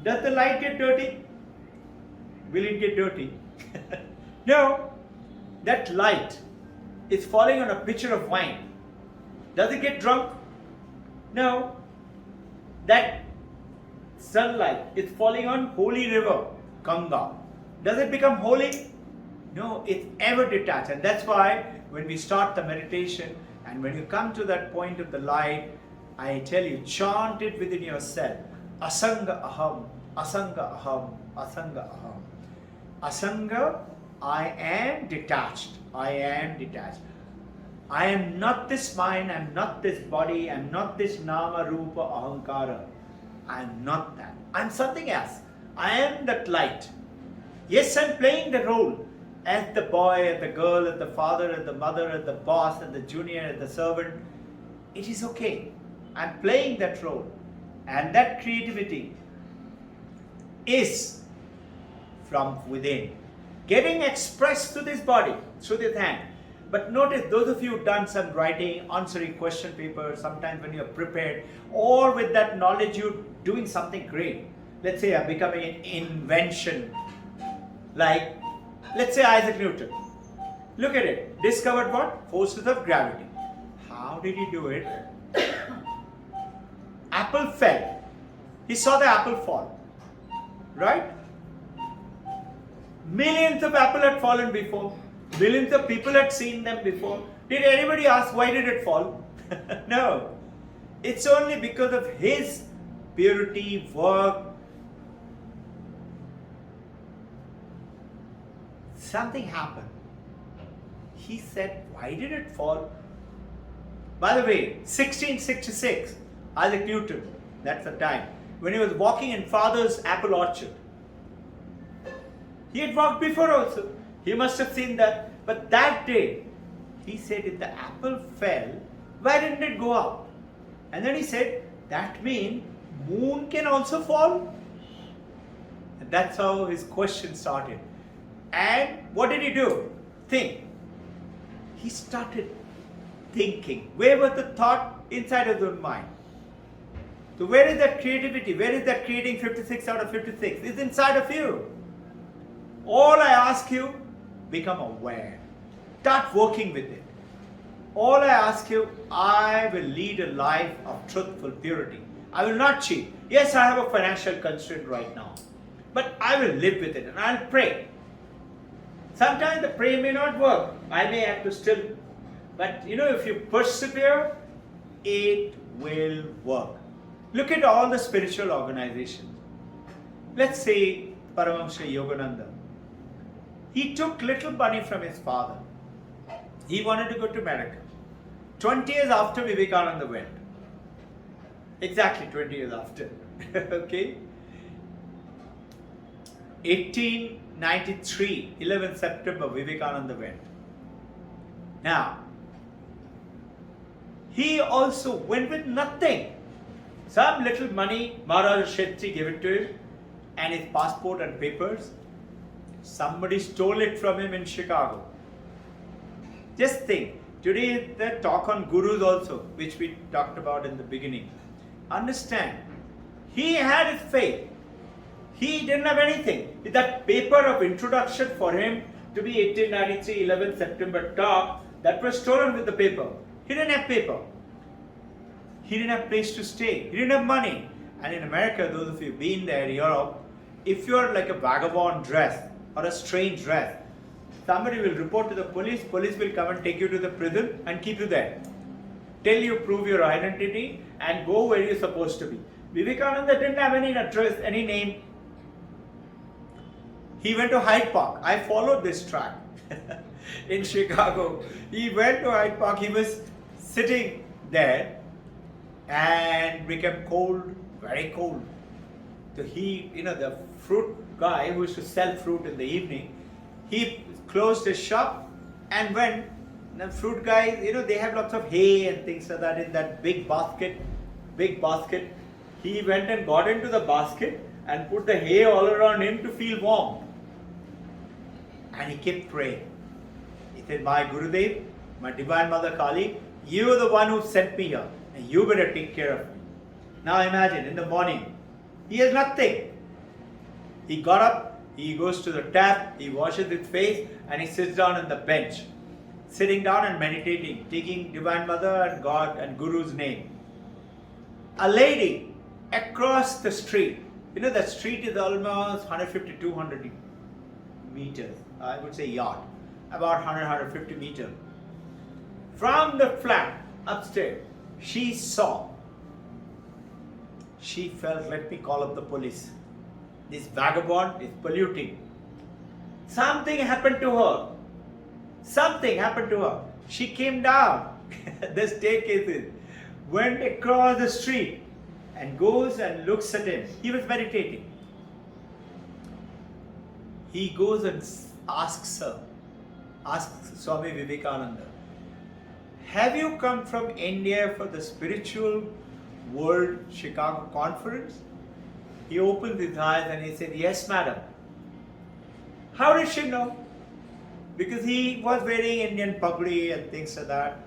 does the light get dirty? Will it get dirty? No. That light is falling on a pitcher of wine. Does it get drunk? No. That sunlight is falling on holy river, Ganga. Does it become holy? No, it's ever detached. And that's why when we start the meditation and when you come to that point of the light, I tell you, chant it within yourself. Asanga aham, asanga aham, asanga aham. Asanga, I am detached. I am detached. I am not this mind, I am not this body, I am not this nama, rupa, ahankara. I am not that. I am something else. I am that light. Yes, I am playing the role as the boy, as the girl, as the father, as the mother, as the boss, as the junior, as the servant. It is okay. I am playing that role. And that creativity is from within, getting expressed to this body, through this hand. But notice, those of you who've done some writing, answering question papers, sometimes when you're prepared, or with that knowledge you're doing something great. Let's say you're becoming an invention. Like, let's say Isaac Newton. Look at it. Discovered what? Forces of gravity. How did he do it? Apple fell. He saw the apple fall. Right? Millions of apples had fallen before. Millions of people had seen them before. Did anybody ask why did it fall? No. It's only because of his purity, work. Something happened. He said, why did it fall? By the way, 1666, Isaac Newton, that's the time, when he was walking in father's apple orchard. He had walked before also. He must have seen that. But that day, he said, if the apple fell, why didn't it go up? And then he said, that means moon can also fall? And that's how his question started. And what did he do? Think. He started thinking. Where was the thought? Inside his own mind. So where is that creativity? Where is that creating 56 out of 56? It's inside of you. All I ask you, become aware. Start working with it. All I ask you, I will lead a life of truthful purity. I will not cheat. Yes, I have a financial constraint right now. But I will live with it and I'll pray. Sometimes the prayer may not work. I may have to still. But if you persevere, it will work. Look at all the spiritual organizations. Let's say Paramahamsa Yogananda. He took little money from his father. He wanted to go to America. 20 years after Vivekananda went. Exactly 20 years after. Okay? 1893, 11th September, Vivekananda went. Now, he also went with nothing. Some little money, Maharaj Shetty gave it to him, and his passport and papers. Somebody stole it from him in Chicago. Just think, today the talk on gurus also, which we talked about in the beginning. Understand, he had his faith. He didn't have anything. That paper of introduction for him to be 1893 11th September talk, that was stolen with the paper. He didn't have paper. He didn't have place to stay. He didn't have money. And in America, those of you been there, Europe, if you're like a vagabond dress or a strange dress, somebody will report to the police. Police will come and take you to the prison and keep you there till you prove your identity and go where you're supposed to be. Vivekananda didn't have any address, any name. He went to Hyde Park. I followed this track in Chicago. He went to Hyde Park. He was sitting there and became cold, very cold. So he, the fruit guy who used to sell fruit in the evening, he closed his shop and went. The fruit guy, they have lots of hay and things like that in that big basket. He went and got into the basket and put the hay all around him to feel warm. And he kept praying. He said, my Gurudev, my Divine Mother Kali, you are the one who sent me here and you better take care of me. Now imagine, in the morning, he has nothing. He got up, he goes to the tap, he washes his face and he sits down on the bench. Sitting down and meditating, taking Divine Mother and God and Guru's name. A lady across the street, the street is almost 150, 200 meters, I would say yard, about 100, 150 meters. From the flat upstairs, she felt, let me call up the police. This vagabond is polluting. Something happened to her. She came down the staircases, went across the street and goes and looks at him. He was meditating. He goes and asks Swami Vivekananda, have you come from India for the Spiritual World Chicago Conference? He opened his eyes and he said, yes, madam. How did she know? Because he was wearing Indian pagdi and things like that.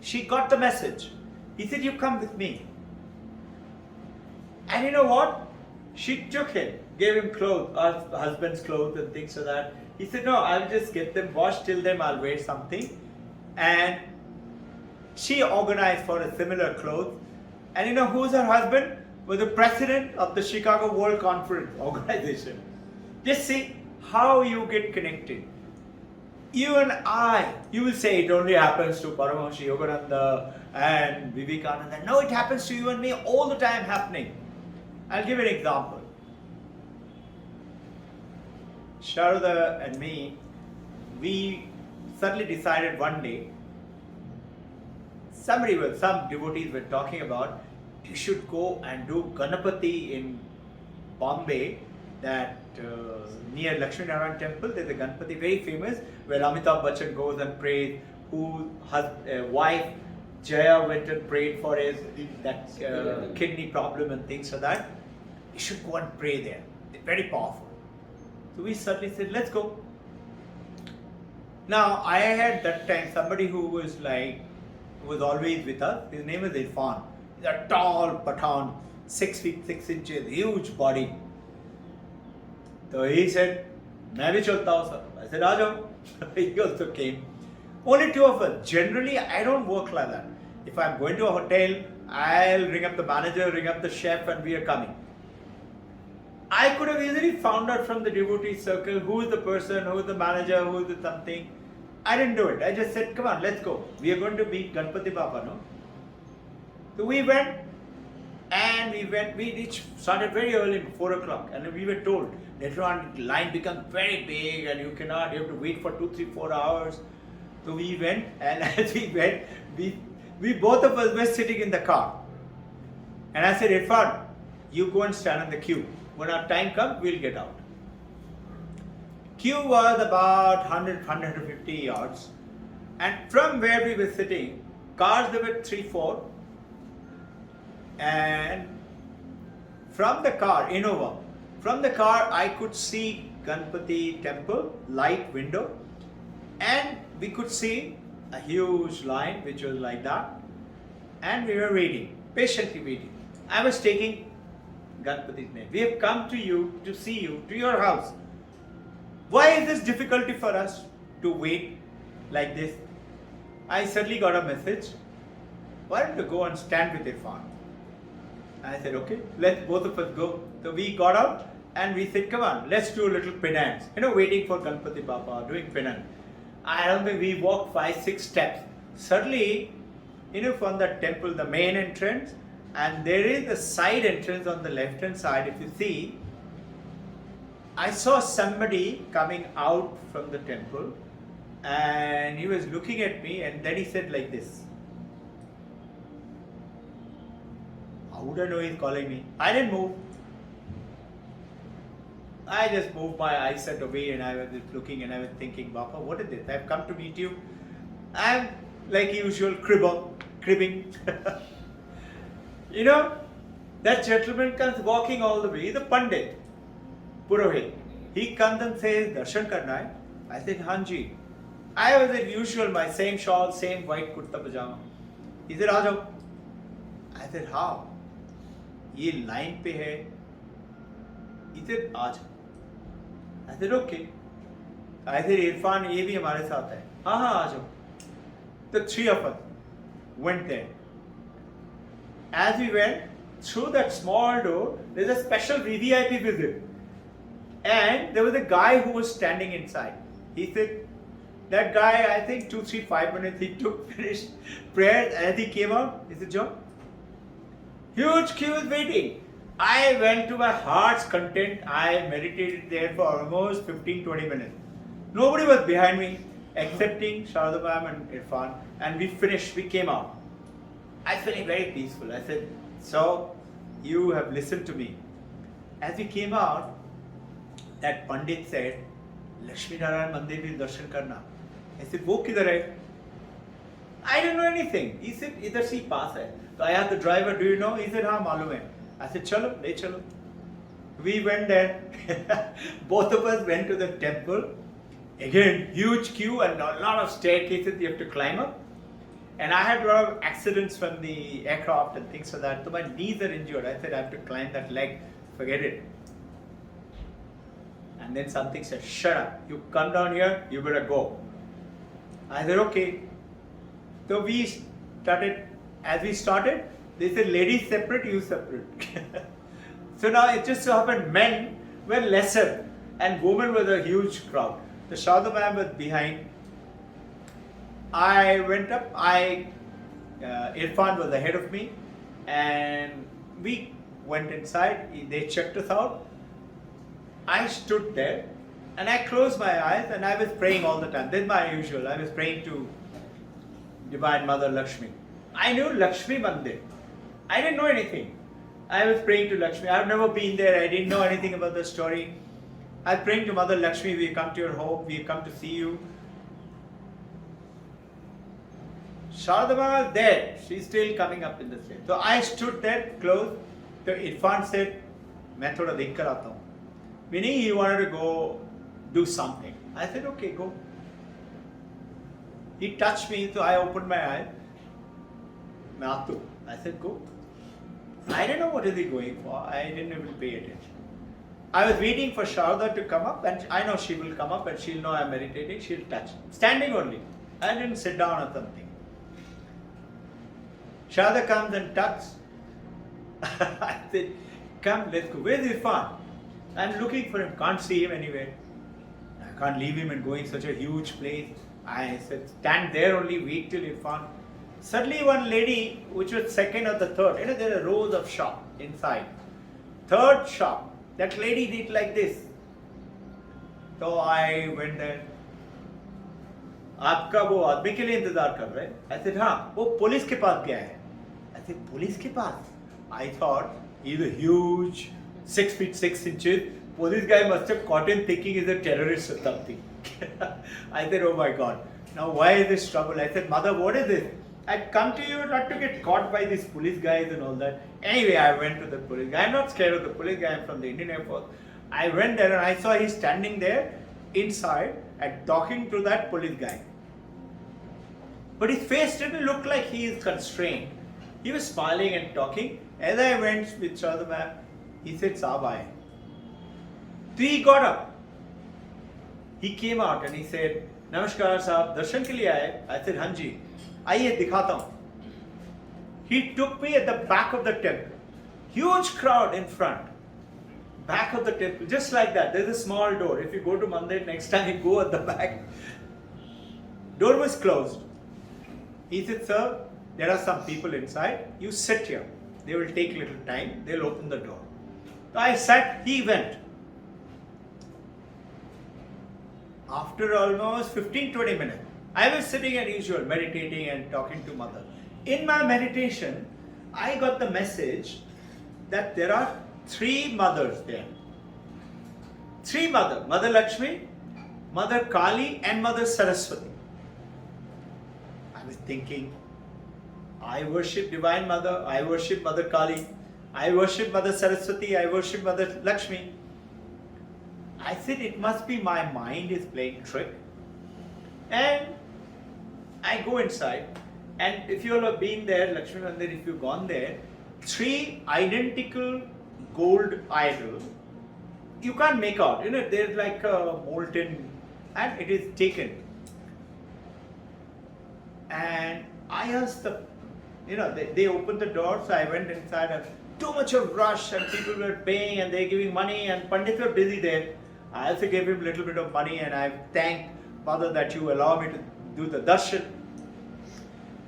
She got the message. He said, you come with me. And you know what? She took him, gave him clothes, husband's clothes and things like that. He said, no, I'll just get them washed, till then I'll wear something. And she organized for a similar clothes. And you know who's her husband? Was the president of the Chicago World Conference organization. Just see how you get connected. You and I, you will say it only happens to Paramahansa Yogananda and Vivekananda. No, it happens to you and me all the time happening. I'll give you an example. Sharada and me, we suddenly decided one day, some devotees were talking about, you should go and do Ganapati in Bombay, that near Lakshmi Narayan temple. There's a Ganapati, very famous, where Amitabh Bachchan goes and prays, whose wife Jaya went and prayed for his kidney problem and things like that. You should go and pray there. They're very powerful. So we suddenly said, let's go. Now I had that time somebody who was always with us. His name is Irfan. He's a tall Pathan, 6 feet 6 inches, huge body. So he said, मैं भी चलता हूँ sir. I said, आ जाओ. He also came. Only two of us. Generally, I don't work like that. If I'm going to a hotel, I'll ring up the manager, ring up the chef, and we are coming. I could have easily found out from the devotee circle who is the person, who is the manager, who is the something. I didn't do it. I just said, come on, let's go. We are going to meet Ganpati Baba, no? So we went, and we started very early, 4 o'clock, and we were told, later on, the line becomes very big, and you have to wait for 2, 3, 4 hours. So we went, and as we went, we both of us were sitting in the car. And I said, Irfan, you go and stand in the queue. When our time comes, we'll get out. Queue was about 100, 150 yards. And from where we were sitting, cars there were 3, 4. And from the car, Innova, from the car I could see Ganpati temple, light window. And we could see a huge line which was like that, and we were waiting, patiently waiting. I was taking Ganpati's name. We have come to you, to see you, to your house. Why is this difficulty for us to wait like this? I suddenly got a message. Why don't you go and stand with Irfan? I said, okay, let's both of us go. So we got out and we said, come on, let's do a little penance. Waiting for Ganpati Bappa, doing penance. I don't think we walked 5-6 steps. Suddenly, from the temple, the main entrance, and there is a side entrance on the left hand side. If you see, I saw somebody coming out from the temple, and he was looking at me, and then he said like this. How would I know he's calling me? I didn't move. I just moved my eyesight away, and I was just looking, and I was thinking, Bappa, what is this? I've come to meet you. I'm like usual cribbing. That gentleman comes walking all the way. He's a Pandit, Purohit. He comes and says, Darshan karna hai? I said, Hanji. I was as usual, my same shawl, same white kurta pajama. He said, Aajao. I said, how? ये line पे है. He said, आज. I said, okay. I said, Irfan, ये भी हमारे साथ है. हाँ, आ जाओ. The three of us went there. As we went through that small door, there's a special VVIP visit. And there was a guy who was standing inside. He said, that guy, I think 2, 3, 5 minutes, he took finished prayer. As he came out, he said, John, huge queue is waiting. I went to my heart's content. I meditated there for almost 15-20 minutes. Nobody was behind me excepting Sharda Ma'am and Irfan. And we finished, we came out. I was feeling very peaceful. I said, so you have listened to me. As we came out, that Pandit said, Lakshmi Narayan Mandir will darshan karna. I said, wo kidhar hai? I didn't know anything. He said, idhar se paas hai. So I asked the driver, do you know? He said, haan, malum hai. I said, chalo, le chalo. We went there. Both of us went to the temple. Again, huge queue and a lot of staircases you have to climb up. And I had a lot of accidents from the aircraft and things like that. So my knees are injured. I said, I have to climb that leg. Forget it. And then something said, shut up. You come down here, you better go. I said, okay. So as we started, they said, ladies separate, you separate. So now it just so happened men were lesser and women was a huge crowd. The Sharda Ma'am was behind. I went up, Irfan was ahead of me, and we went inside. They checked us out. I stood there and I closed my eyes and I was praying all the time. This is my usual. I was praying to Divine Mother Lakshmi. I knew Lakshmi Mandir. I didn't know anything. I was praying to Lakshmi. I've never been there. I didn't know anything about the story. I was praying to Mother Lakshmi. We come to your home. We come to see you. Sharda was there. She's still coming up in the stage. So I stood there close. So Irfan said, मैं थोड़ा देख कर आता हूँ. Meaning he wanted to go do something. I said, okay, go. He touched me, so I opened my eyes. I said, go. I didn't know what is he going for. I didn't even pay attention. I was waiting for Sharda to come up, and I know she will come up and she'll know I'm meditating. She'll touch. Standing only. I didn't sit down or something. Sharda comes and touches. I said, come, let's go. Where's Irfan? I'm looking for him. Can't see him anywhere. I can't leave him and going such a huge place. I said, stand there only, wait till Irfan. Suddenly one lady, which was second or the third, there are rows of shop inside. Third shop, that lady did like this. So I went there. आपका वो आदमी के लिए इंतजार कर रहे हैं? I said, हाँ, वो पुलिस के पास गया है. I said, पुलिस के पास? I thought he's a huge 6 feet 6 inches. Police guy must have caught him thinking he's a terrorist or something. I said, oh my God. Now why is this trouble? I said, Mother, what is this? I'd come to you not to get caught by these police guys and all that. Anyway, I went to the police guy. I'm not scared of the police guy. I'm from the Indian Air Force. I went there and I saw he's standing there inside and talking to that police guy. But his face didn't look like he is constrained. He was smiling and talking. As I went with saw the map, he said, "Saab aaye." So he got up. He came out and he said, "Namaskar Saab, darshan ke liye aaye?" I said, "Haan ji, आइए दिखाता हूँ." He took me at the back of the temple. Huge crowd in front. Back of the temple, just like that. There's a small door. If you go to Mandir, next time you go at the back. Door was closed. He said, "Sir, there are some people inside. You sit here. They will take a little time. They'll open the door." So I sat, he went. After almost 15-20 minutes, I was sitting as usual, meditating and talking to Mother. In my meditation, I got the message that there are 3 mothers there. 3 mothers. Mother Lakshmi, Mother Kali and Mother Saraswati. I was thinking, I worship Divine Mother, I worship Mother Kali, I worship Mother Saraswati, I worship Mother Lakshmi. I said it must be my mind is playing trick. And I go inside, and if you all have been there, Lakshmi Mandir, if you've gone there, 3 identical gold idols, you can't make out, they're like a molten, and it is taken. And I asked they opened the door, so I went inside, and too much of rush, and people were paying, and they're giving money, and Pandits were busy there. I also gave him a little bit of money, and I thanked Mother that you allow me to do the darshan.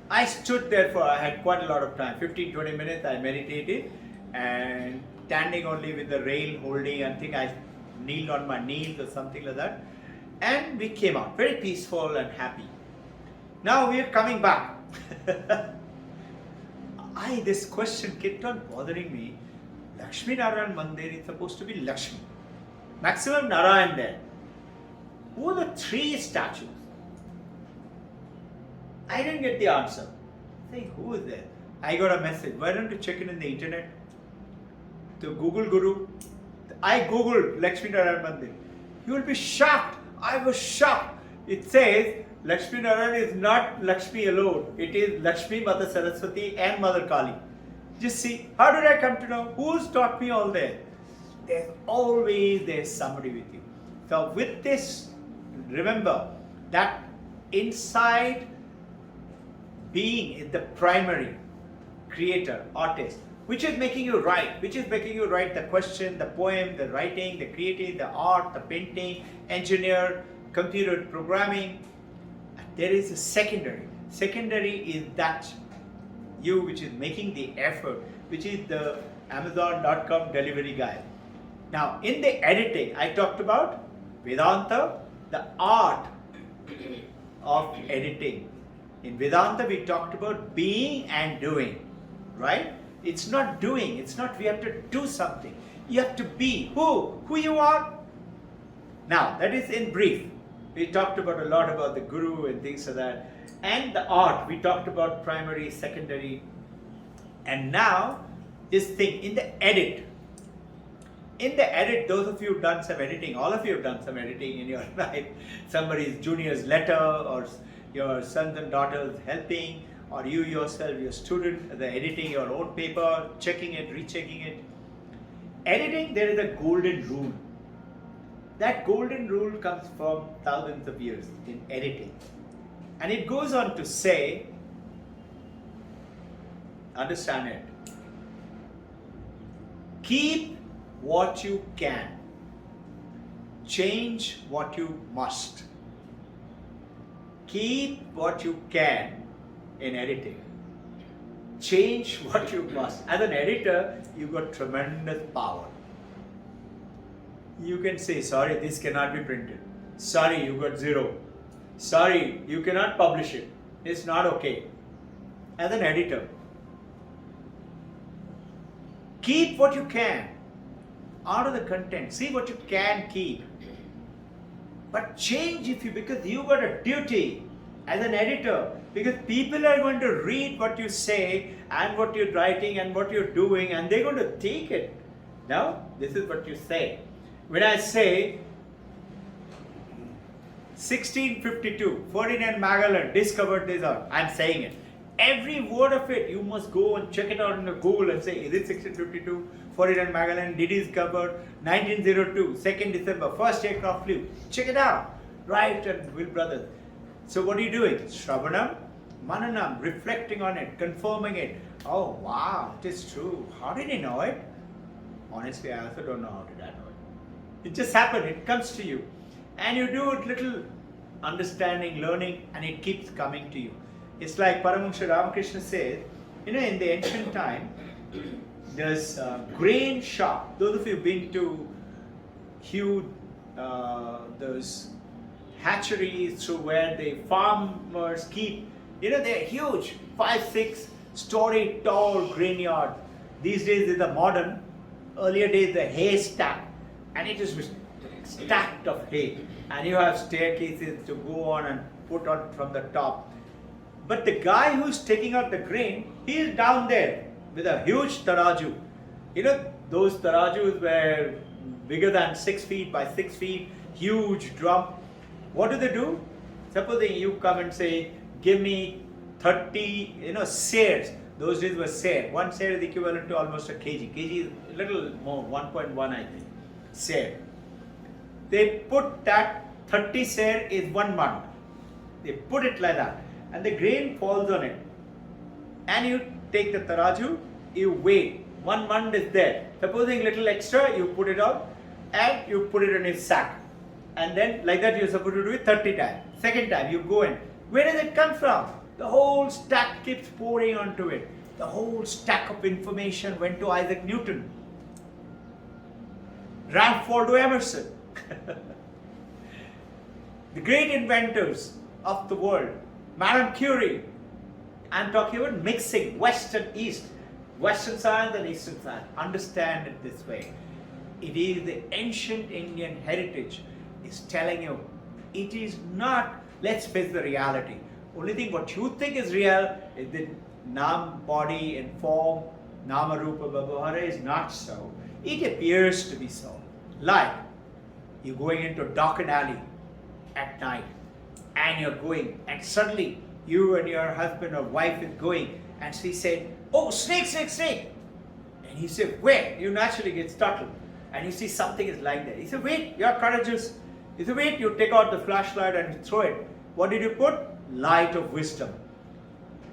I stood there I had quite a lot of time, 15-20 minutes. I meditated, and standing only with the rail holding, I think I kneeled on my knees or something like that. And we came out very peaceful and happy. Now we are coming back. This question kept on bothering me. Lakshmi Narayan Mandir is supposed to be Lakshmi. Maximum Narayan there. Who are the 3 statues? I didn't get the answer. Say, who is there? I got a message. Why don't you check it in the internet? To Google Guru. I googled Lakshmi Narayan Mandir. You will be shocked. I was shocked. It says Lakshmi Narayan is not Lakshmi alone. It is Lakshmi, Mother Saraswati and Mother Kali. Just see, how did I come to know? Who's taught me all that? There's somebody with you. So with this, remember that inside being is the primary creator, artist, which is making you write, the question, the poem, the writing, the creating, the art, the painting, engineer, computer programming. There is a secondary. Secondary is that you which is making the effort, which is the Amazon.com delivery guy. Now, in the editing, I talked about Vedanta, the art of editing. In Vedanta, we talked about being and doing, right? It's not doing, it's not we have to do something. You have to be who you are. Now, that is in brief. We talked about a lot about the Guru and things like that. And the art, we talked about primary, secondary. And now, this thing, in the edit, those of you who've done some editing, all of you have done some editing in your life. Somebody's junior's letter, or your sons and daughters helping, or you yourself, your student, the editing your own paper, checking it, rechecking it. Editing, there is a golden rule. That golden rule comes from thousands of years in editing. And it goes on to say, understand it, keep what you can, change what you must. Keep what you can in editing, change what you must. As an editor, you've got tremendous power. You can say, sorry, this cannot be printed. Sorry, you got 0. Sorry, you cannot publish it. It's not okay. As an editor, keep what you can out of the content. See what you can keep. But change because you got a duty as an editor, because people are going to read what you say and what you're writing and what you're doing, and they're going to take it. Now, this is what you say. When I say, 1652, Ferdinand Magellan discovered this out. I'm saying it. Every word of it, you must go and check it out in the Google and say, is it 1652? Ferdinand Magellan did discover 1902, 2nd December, first aircraft flew. Check it out. Right, and Will Brothers. So what are you doing? Shravanam, Mananam, reflecting on it, confirming it. Oh wow, it is true. How did he know it? Honestly, I also don't know how did I know it. It just happened, it comes to you. And you do it little understanding, learning, and it keeps coming to you. It's like Paramahansa Ramakrishna says, in the ancient time, there's a grain shop. Those of you who've been to huge, those hatcheries through where the farmers keep, they're huge, 5-6 story tall grain yard. These days is the modern, earlier days the hay stack, and it is stacked of hay, and you have staircases to go on and put on from the top. But the guy who's taking out the grain, he is down there with a huge taraju. Those tarajus were bigger than 6 feet by 6 feet, huge drum. What do? Supposing you come and say, give me 30, shares. Those days were share. One share is equivalent to almost a kg. Kg is a little more, 1.1 I think, share. They put that 30 share is 1 month. They put it like that. And the grain falls on it. And you take the taraju, you weigh. 1 month is there. Supposing little extra, you put it out and you put it in a sack. And then like that you're supposed to do it 30 times. Second time you go in. Where does it come from? The whole stack keeps pouring onto it. The whole stack of information went to Isaac Newton. Ralph Waldo Emerson. The great inventors of the world. Madame Curie. I'm talking about mixing West and East. Western science and Eastern science. Understand it this way. It is the ancient Indian heritage is telling you it is not, let's face the reality. Only thing what you think is real is the Nam, body and form, Nama Rupa Bhavara is not so. It appears to be so. Like you're going into a darkened alley at night and you're going and suddenly you and your husband or wife is going and she said, oh, snake, snake, snake. And he said, where? You naturally get startled. And you see something is lying there. He said, wait, you're courageous. He said, wait, you take out the flashlight and you throw it. What did you put? Light of wisdom.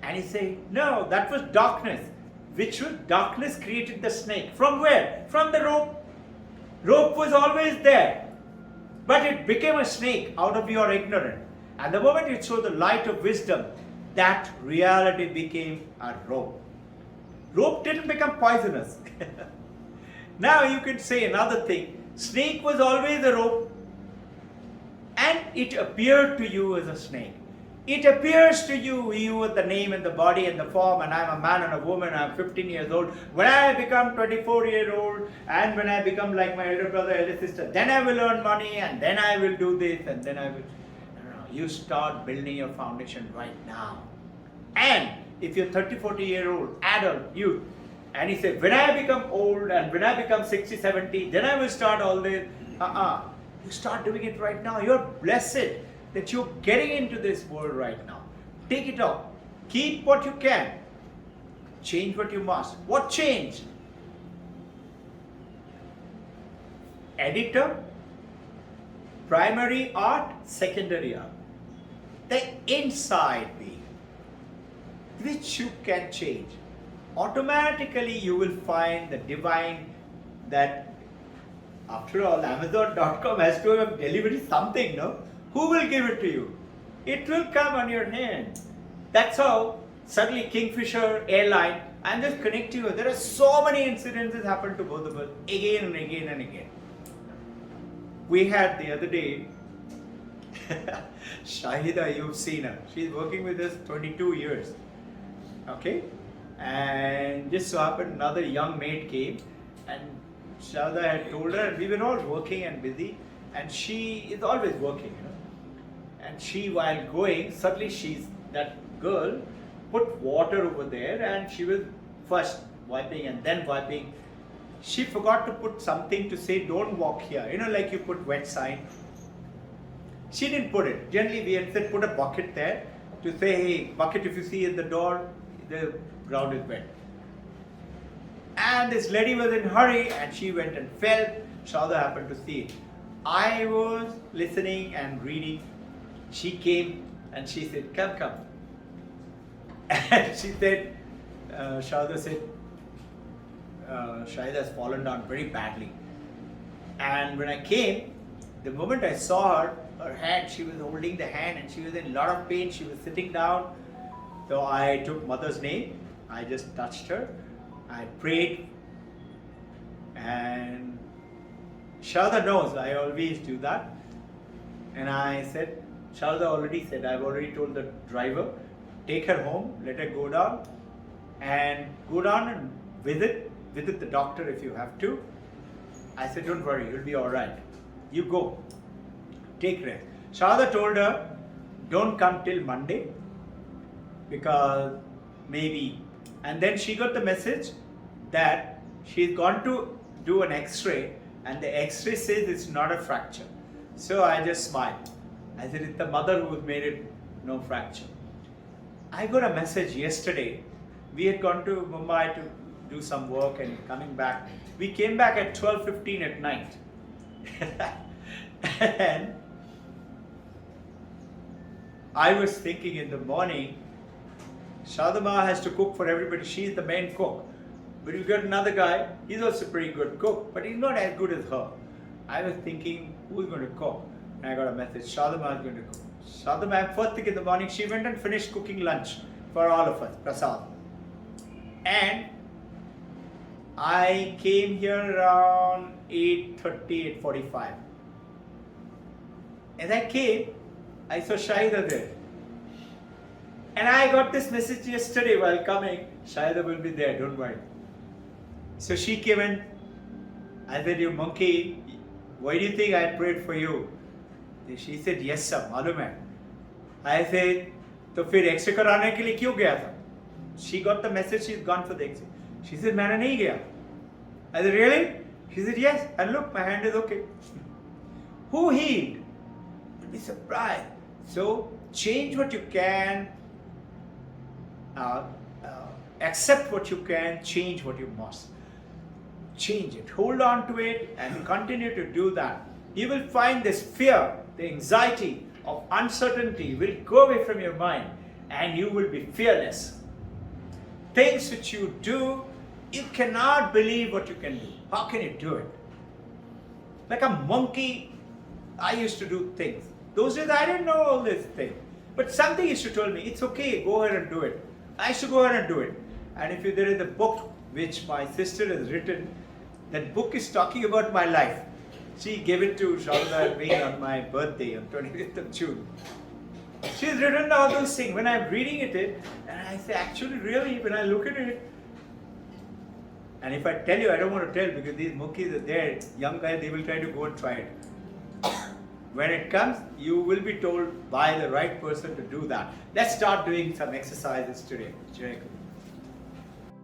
And he said, no, that was darkness. Which was darkness created the snake. From where? From the rope. Rope was always there. But it became a snake out of your ignorance. And the moment you throw the light of wisdom, that reality became a rope. Rope didn't become poisonous. Now you can say another thing. Snake was always a rope. And it appeared to you as a snake. It appears to you with the name and the body and the form, and I'm a man and a woman, I'm 15 years old. When I become 24-year-old, and when I become like my elder brother, elder sister, then I will earn money, and then I will do this, and then I will... No. You start building your foundation right now. And if you're 30-40-year-old, adult, youth, and he said, when I become old, and when I become 60-70, then I will start all this. You start doing it right now. You're blessed that you're getting into this world right now. Take it up. Keep what you can. Change what you must. What change? Editor, primary art, secondary art. The inside being, which you can change. Automatically you will find the divine that, after all, Amazon.com has to have delivered something, no? Who will give it to you? It will come on your hand. That's how suddenly Kingfisher Airline, I'm just connecting you. There are so many incidences happen to both of us again and again and again. We had the other day, Shahida, you've seen her. She's working with us 22 years. Okay? And just so happened another young maid came and Shahida had told her, and we were all working and busy, and she is always working, And she, while going, suddenly that girl put water over there and she was first wiping and then wiping. She forgot to put something to say, don't walk here. Like you put wet sign. She didn't put it. Generally we had said put a bucket there to say, hey, bucket, if you see at the door, the ground is wet. And this lady was in a hurry and she went and fell. Shauda happened to see it. I was listening and reading. She came and she said, come. And she said, Shauda said, Shahida has fallen down very badly. And when I came, the moment I saw her hand, she was holding the hand and she was in a lot of pain. She was sitting down. So I took mother's name. I just touched her. I prayed. And Shauda knows I always do that. And I said, Shauda already said, I've already told the driver, take her home, let her go down and visit the doctor if you have to. I said, don't worry, you'll be alright. You go. Take rest. Shauda told her, don't come till Monday because maybe. And then she got the message that she's gone to do an x-ray and the x-ray says it's not a fracture. So I just smiled. I said, it's the mother who made it no fracture. I got a message yesterday. We had gone to Mumbai to do some work and coming back. We came back at 12:15 at night. And I was thinking in the morning, Shadama has to cook for everybody. She's the main cook. But you got another guy, he's also a pretty good cook, but he's not as good as her. I was thinking, who's going to cook? And I got a message, Shadama is going to cook. Shadama, first thing in the morning, she went and finished cooking lunch for all of us, prasad. And I came here around 8:30, 8:45. As I came, I saw Shahida there. And I got this message yesterday while coming, Shahida will be there, don't worry. So she came in, I said, you monkey, why do you think I prayed for you? She said, yes sir, मालूम है. I said, तो फिर x ray कराने के लिए क्यों गया था? She got the message, she's gone for the x-ray. She said, मैंने नहीं गया. I said, really? She said, yes. And look, my hand is okay. Who healed? You'll be surprised. So, change what you can, accept what you can, change what you must. Change it. Hold on to it and continue to do that. You will find this fear, the anxiety of uncertainty will go away from your mind and you will be fearless. Things which you do, you cannot believe what you can do. How can you do it? Like a monkey, I used to do things. Those days I didn't know all these things. But something used to tell me, it's okay, go ahead and do it. I used to go ahead and do it. And if there is a book which my sister has written, that book is talking about my life. She gave it to Shauda and me on my birthday on 25th of June. She's written all those things. When I'm reading it, and I say, actually, really, when I look at it, and if I tell you, I don't want to tell because these monkeys are there, young guys, they will try to go and try it. When it comes, you will be told by the right person to do that. Let's start doing some exercises today. Jai Guru.